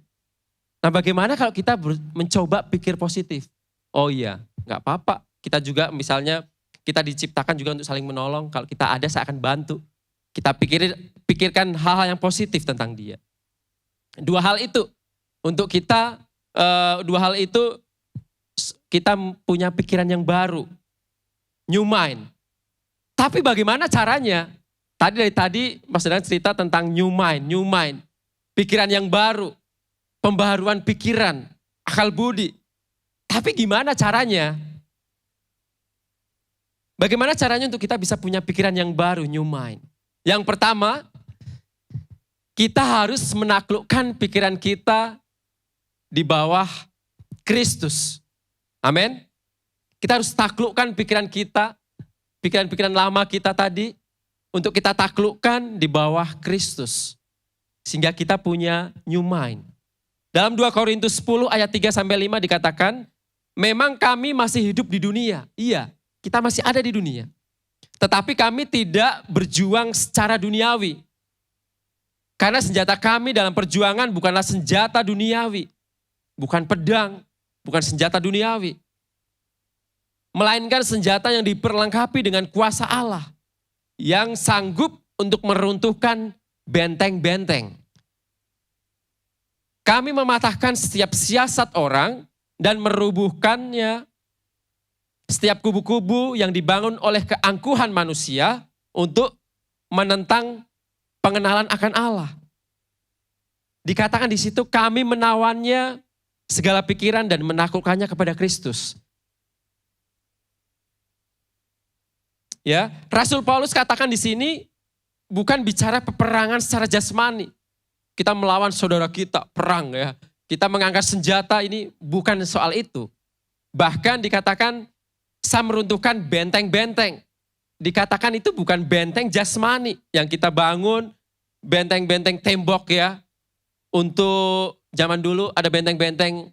Nah bagaimana kalau kita mencoba pikir positif? Oh iya, nggak apa-apa. Kita juga misalnya kita diciptakan juga untuk saling menolong. Kalau kita ada saya akan bantu. Kita pikirkan hal-hal yang positif tentang dia. Dua hal itu kita punya pikiran yang baru, new mind. Tapi bagaimana caranya? Tadi Mas Dadan cerita tentang new mind, pikiran yang baru, pembaharuan pikiran, akal budi. Tapi gimana caranya? Bagaimana caranya untuk kita bisa punya pikiran yang baru, new mind? Yang pertama, kita harus menaklukkan pikiran kita di bawah Kristus. Amin. Kita harus taklukkan pikiran kita, pikiran-pikiran lama kita tadi, untuk kita taklukkan di bawah Kristus. Sehingga kita punya new mind. Dalam 2 Korintus 10 ayat 3-5 dikatakan, memang kami masih hidup di dunia. Iya, kita masih ada di dunia. Tetapi kami tidak berjuang secara duniawi. Karena senjata kami dalam perjuangan bukanlah senjata duniawi. Bukan pedang, bukan senjata duniawi. Melainkan senjata yang diperlengkapi dengan kuasa Allah. Yang sanggup untuk meruntuhkan benteng-benteng. Kami mematahkan setiap siasat orang dan merubuhkannya setiap kubu-kubu yang dibangun oleh keangkuhan manusia untuk menentang pengenalan akan Allah. Dikatakan di situ kami menawannya segala pikiran dan menaklukkannya kepada Kristus. Ya, Rasul Paulus katakan di sini bukan bicara peperangan secara jasmani. Kita melawan saudara kita, perang ya. Kita mengangkat senjata, ini bukan soal itu. Bahkan dikatakan saya meruntuhkan benteng-benteng. Dikatakan itu bukan benteng jasmani yang kita bangun, benteng-benteng tembok ya. Untuk zaman dulu ada benteng-benteng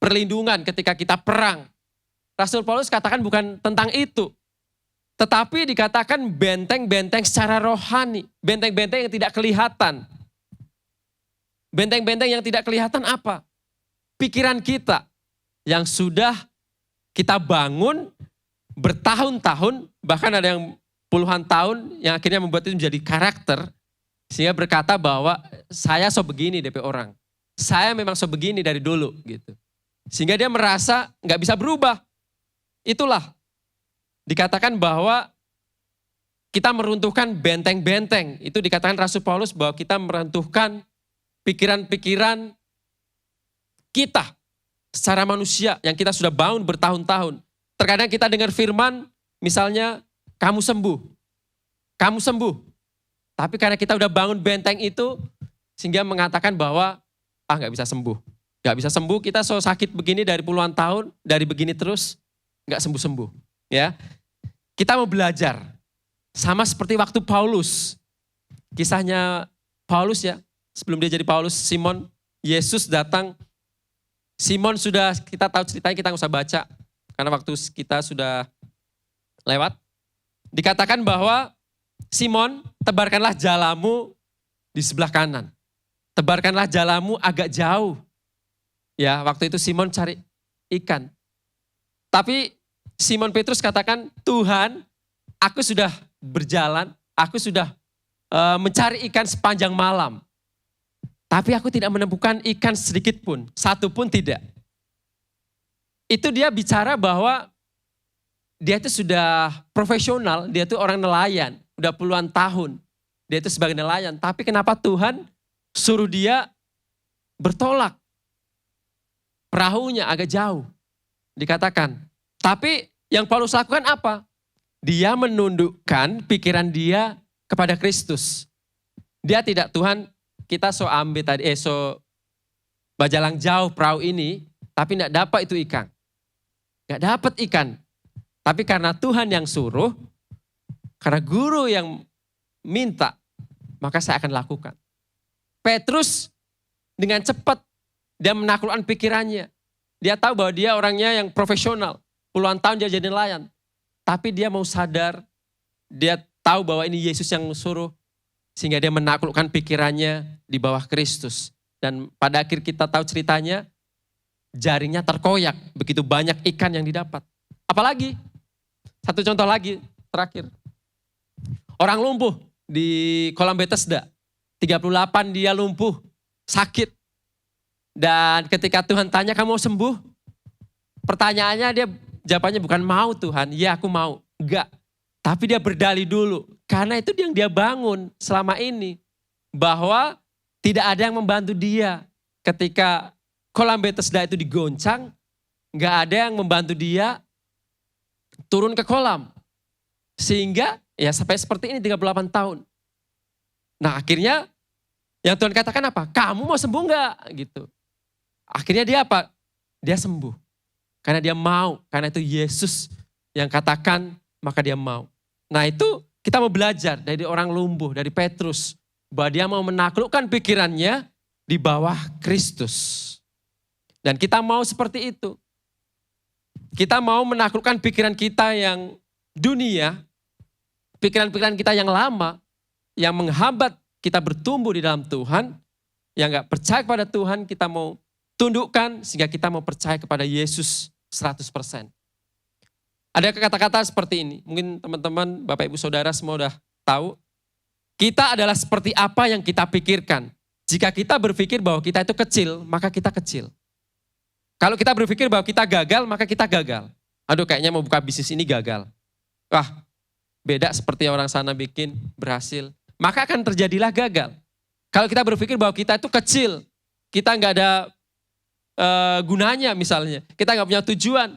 perlindungan ketika kita perang. Rasul Paulus katakan bukan tentang itu. Tetapi dikatakan benteng-benteng secara rohani. Benteng-benteng yang tidak kelihatan. Benteng-benteng yang tidak kelihatan apa? Pikiran kita yang sudah kita bangun bertahun-tahun, bahkan ada yang puluhan tahun yang akhirnya membuat itu menjadi karakter. Sehingga berkata bahwa saya so begini DP orang. Saya memang so begini dari dulu gitu. Sehingga dia merasa nggak bisa berubah. Itulah dikatakan bahwa kita meruntuhkan benteng-benteng. Itu dikatakan Rasul Paulus bahwa kita meruntuhkan pikiran-pikiran kita secara manusia yang kita sudah bangun bertahun-tahun. Terkadang kita dengar firman, misalnya kamu sembuh. Kamu sembuh. Tapi karena kita udah bangun benteng itu, sehingga mengatakan bahwa nggak bisa sembuh. Nggak bisa sembuh, kita so sakit begini dari puluhan tahun, dari begini terus, nggak sembuh-sembuh. Ya, kita mau belajar. Sama seperti waktu Paulus. Kisahnya Paulus ya, sebelum dia jadi Paulus, Simon, Yesus datang. Simon sudah kita tahu ceritanya, kita nggak usah baca. Karena waktu kita sudah lewat. Dikatakan bahwa Simon, tebarkanlah jalamu di sebelah kanan. Tebarkanlah jalamu agak jauh. Ya, waktu itu Simon cari ikan. Tapi Simon Petrus katakan, Tuhan, aku sudah berjalan, aku sudah mencari ikan sepanjang malam. Tapi aku tidak menemukan ikan sedikit pun, satu pun tidak. Itu dia bicara bahwa dia itu sudah profesional, dia itu orang nelayan, udah puluhan tahun. Dia itu sebagai nelayan, tapi kenapa Tuhan suruh dia bertolak? Perahunya agak jauh, dikatakan. Tapi yang Paulus lakukan apa? Dia menundukkan pikiran dia kepada Kristus. Dia tidak, Tuhan, kita so ambil tadi, so bajalang jauh perahu ini, tapi tidak dapat itu ikan. Gak dapat ikan. Tapi karena Tuhan yang suruh, karena guru yang minta, maka saya akan lakukan. Petrus dengan cepat dia menaklukkan pikirannya. Dia tahu bahwa dia orangnya yang profesional. Puluhan tahun dia jadi nelayan. Tapi dia mau sadar, dia tahu bahwa ini Yesus yang suruh. Sehingga dia menaklukkan pikirannya di bawah Kristus. Dan pada akhir kita tahu ceritanya, jaringnya terkoyak. Begitu banyak ikan yang didapat. Apalagi, satu contoh lagi terakhir. Orang lumpuh di kolam Bethesda. 38 dia lumpuh, sakit. Dan ketika Tuhan tanya, kamu mau sembuh? Pertanyaannya dia jawabannya bukan mau Tuhan, ya aku mau. Enggak. Tapi dia berdalih dulu. Karena itu yang dia bangun selama ini. Bahwa tidak ada yang membantu dia. Ketika kolam Bethesda itu digoncang, enggak ada yang membantu dia turun ke kolam. Sehingga ya sampai seperti ini 38 tahun. Nah akhirnya yang Tuhan katakan apa? Kamu mau sembuh enggak? Gitu. Akhirnya dia apa? Dia sembuh. Karena dia mau. Karena itu Yesus yang katakan maka dia mau. Nah itu kita mau belajar dari orang lumpuh, dari Petrus. Bahwa dia mau menaklukkan pikirannya di bawah Kristus. Dan kita mau seperti itu. Kita mau menaklukkan pikiran kita yang dunia, pikiran-pikiran kita yang lama, yang menghambat kita bertumbuh di dalam Tuhan, yang gak percaya kepada Tuhan, kita mau tundukkan sehingga kita mau percaya kepada Yesus 100%. Ada kata-kata seperti ini, mungkin teman-teman, Bapak Ibu Saudara semua udah tahu, kita adalah seperti apa yang kita pikirkan. Jika kita berpikir bahwa kita itu kecil, maka kita kecil. Kalau kita berpikir bahwa kita gagal, maka kita gagal. Aduh kayaknya mau buka bisnis ini gagal. Wah, beda seperti orang sana bikin, berhasil. Maka akan terjadilah gagal. Kalau kita berpikir bahwa kita itu kecil, kita nggak ada gunanya misalnya, kita nggak punya tujuan,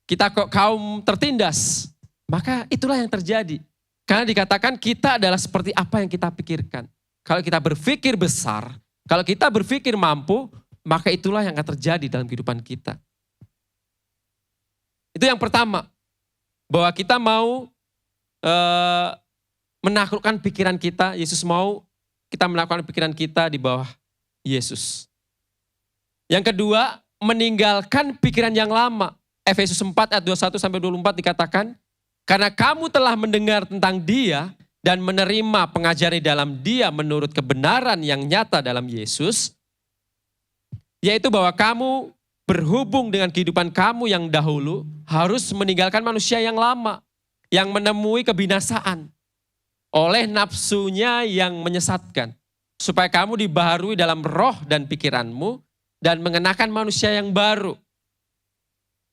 kita kok kaum tertindas, maka itulah yang terjadi. Karena dikatakan kita adalah seperti apa yang kita pikirkan. Kalau kita berpikir besar, kalau kita berpikir mampu, maka itulah yang akan terjadi dalam kehidupan kita. Itu yang pertama, bahwa kita mau menaklukkan pikiran kita. Yesus mau kita melakukan pikiran kita di bawah Yesus. Yang kedua, meninggalkan pikiran yang lama. Efesus 4 ayat 21-24 dikatakan, karena kamu telah mendengar tentang dia dan menerima pengajaran dalam dia menurut kebenaran yang nyata dalam Yesus, yaitu bahwa kamu berhubung dengan kehidupan kamu yang dahulu harus meninggalkan manusia yang lama, yang menemui kebinasaan oleh nafsunya yang menyesatkan, supaya kamu dibaharui dalam roh dan pikiranmu dan mengenakan manusia yang baru,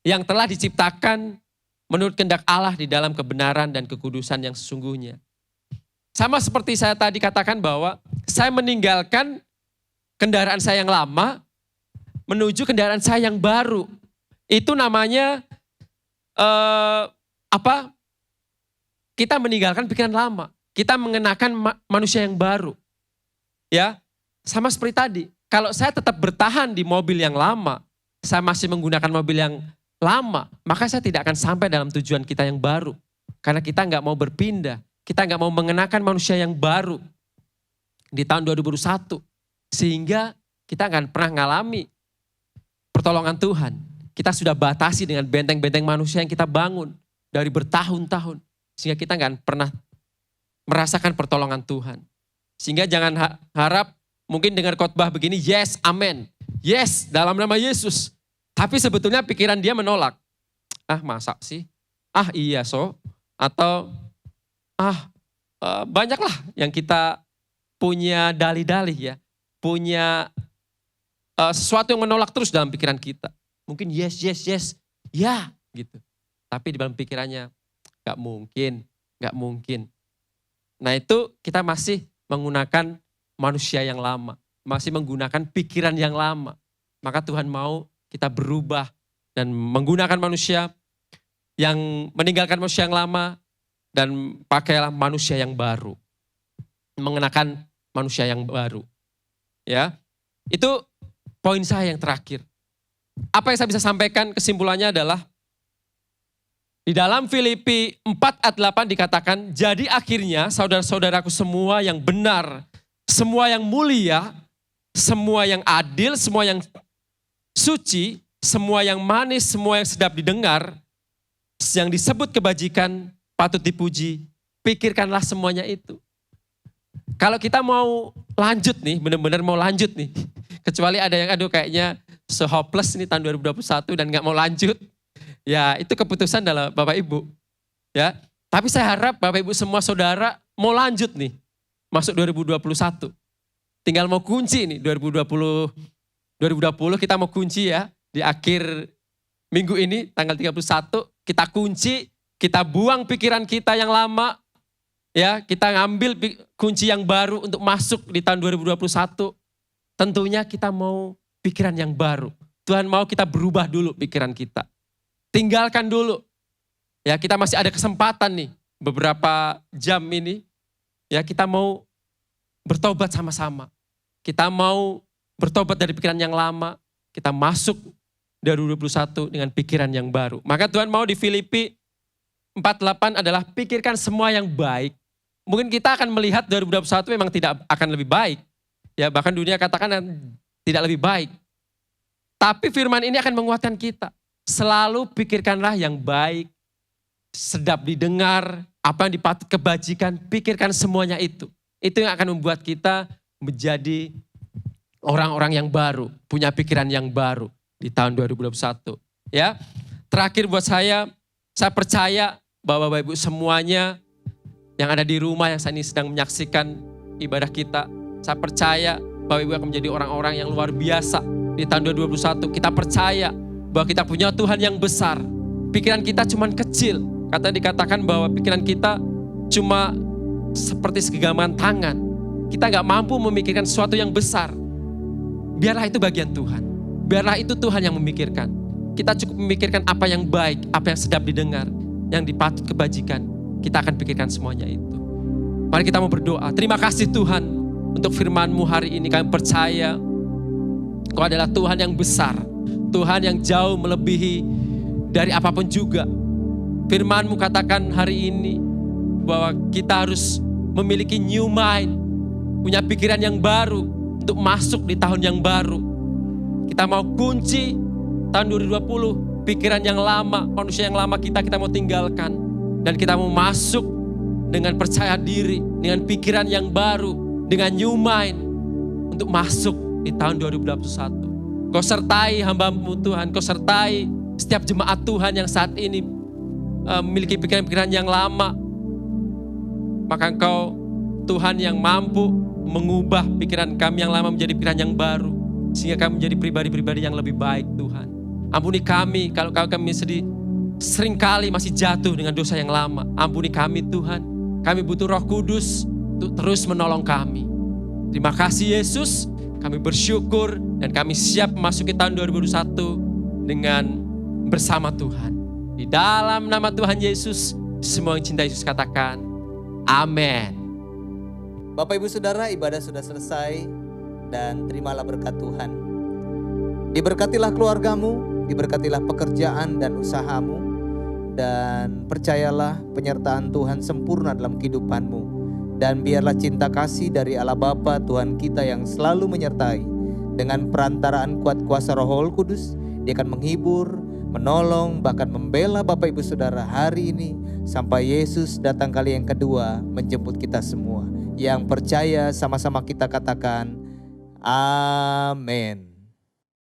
yang telah diciptakan menurut kehendak Allah di dalam kebenaran dan kekudusan yang sesungguhnya. Sama seperti saya tadi katakan bahwa saya meninggalkan kendaraan saya yang lama menuju kendaraan saya yang baru. Itu namanya kita meninggalkan pikiran lama. Kita mengenakan manusia yang baru. Ya, sama seperti tadi. Kalau saya tetap bertahan di mobil yang lama, saya masih menggunakan mobil yang lama, maka saya tidak akan sampai dalam tujuan kita yang baru. Karena kita nggak mau berpindah, kita nggak mau mengenakan manusia yang baru di tahun 2021. Sehingga kita akan pernah mengalami pertolongan Tuhan. Kita sudah batasi dengan benteng-benteng manusia yang kita bangun dari bertahun-tahun. Sehingga kita nggak pernah merasakan pertolongan Tuhan. Sehingga jangan harap mungkin dengar khotbah begini, yes, amen. Yes, dalam nama Yesus. Tapi sebetulnya pikiran dia menolak. Ah masa sih? Ah iya Atau banyaklah yang kita punya dalih-dalih ya. Punya sesuatu yang menolak terus dalam pikiran kita. Mungkin yes, ya gitu. Tapi di dalam pikirannya gak mungkin. Nah itu kita masih menggunakan manusia yang lama. Masih menggunakan pikiran yang lama. Maka Tuhan mau kita berubah dan menggunakan manusia yang meninggalkan manusia yang lama dan pakailah manusia yang baru. Mengenakan manusia yang baru. Ya. Itu poin saya yang terakhir. apa yang saya bisa sampaikan kesimpulannya adalah di dalam Filipi 4 ayat 8 dikatakan, jadi akhirnya saudara-saudaraku semua yang benar, semua yang mulia, semua yang adil, semua yang suci, semua yang manis, semua yang sedap didengar, yang disebut kebajikan patut dipuji, pikirkanlah semuanya itu. Kalau kita mau lanjut nih, benar-benar mau lanjut nih, kecuali ada yang aduh kayaknya hopeless nih tahun 2021 dan gak mau lanjut, ya itu keputusan dalam Bapak Ibu. Ya, tapi saya harap Bapak Ibu semua saudara mau lanjut nih, masuk 2021. Tinggal mau kunci nih 2020 kita mau kunci ya, di akhir minggu ini tanggal 31 kita kunci, kita buang pikiran kita yang lama, ya kita ngambil kunci yang baru untuk masuk di tahun 2021. Tentunya kita mau pikiran yang baru. Tuhan mau kita berubah dulu pikiran kita. Tinggalkan dulu. Ya, kita masih ada kesempatan nih beberapa jam ini. Ya, kita mau bertobat sama-sama. Kita mau bertobat dari pikiran yang lama. Kita masuk 2021 dengan pikiran yang baru. Maka Tuhan mau di Filipi 4:8 adalah pikirkan semua yang baik. Mungkin kita akan melihat 2021 memang tidak akan lebih baik. Ya, bahkan dunia katakan tidak lebih baik. Tapi firman ini akan menguatkan kita. Selalu pikirkanlah yang baik, sedap didengar, apa yang dipatut kebajikan, pikirkan semuanya itu. Itu yang akan membuat kita menjadi orang-orang yang baru, punya pikiran yang baru di tahun 2021. Ya, terakhir buat saya percaya bahwa Bapak Ibu semuanya yang ada di rumah yang saat ini sedang menyaksikan ibadah kita, saya percaya Bapak Ibu akan menjadi orang-orang yang luar biasa di tahun 2021. Kita percaya bahwa kita punya Tuhan yang besar. Pikiran kita cuman kecil. Dikatakan bahwa pikiran kita cuma seperti segenggaman tangan. Kita gak mampu memikirkan sesuatu yang besar. Biarlah itu bagian Tuhan. Biarlah itu Tuhan yang memikirkan. Kita cukup memikirkan apa yang baik, apa yang sedap didengar, yang dipatut kebajikan. Kita akan pikirkan semuanya itu. Mari kita mau berdoa. Terima kasih Tuhan untuk firman-Mu hari ini. Kami percaya Kau adalah Tuhan yang besar. Tuhan yang jauh melebihi dari apapun juga. Firman-Mu katakan hari ini bahwa kita harus memiliki new mind, punya pikiran yang baru untuk masuk di tahun yang baru. Kita mau kunci tahun 2020, pikiran yang lama, manusia yang lama kita mau tinggalkan. Dan kita mau masuk dengan percaya diri, dengan pikiran yang baru, dengan new mind untuk masuk di tahun 2021. Kau sertai hamba-Mu Tuhan, Kau sertai setiap jemaat Tuhan yang saat ini memiliki pikiran-pikiran yang lama. Maka Engkau Tuhan yang mampu mengubah pikiran kami yang lama menjadi pikiran yang baru. Sehingga kami menjadi pribadi-pribadi yang lebih baik Tuhan. Ampuni kami kalau kami seringkali masih jatuh dengan dosa yang lama. Ampuni kami Tuhan. Kami butuh Roh Kudus untuk terus menolong kami. Terima kasih Yesus. Kami bersyukur dan kami siap memasuki tahun 2021 dengan bersama Tuhan. Di dalam nama Tuhan Yesus, semua yang cinta Yesus katakan, amin. Bapak Ibu Saudara, ibadah sudah selesai dan terimalah berkat Tuhan. Diberkatilah keluargamu, diberkatilah pekerjaan dan usahamu, dan percayalah penyertaan Tuhan sempurna dalam kehidupanmu. Dan biarlah cinta kasih dari Allah Bapa Tuhan kita yang selalu menyertai dengan perantaraan kuat kuasa Roh Kudus, Dia akan menghibur, menolong, bahkan membela Bapak Ibu Saudara hari ini sampai Yesus datang kali yang kedua menjemput kita semua. Yang percaya sama-sama kita katakan amin.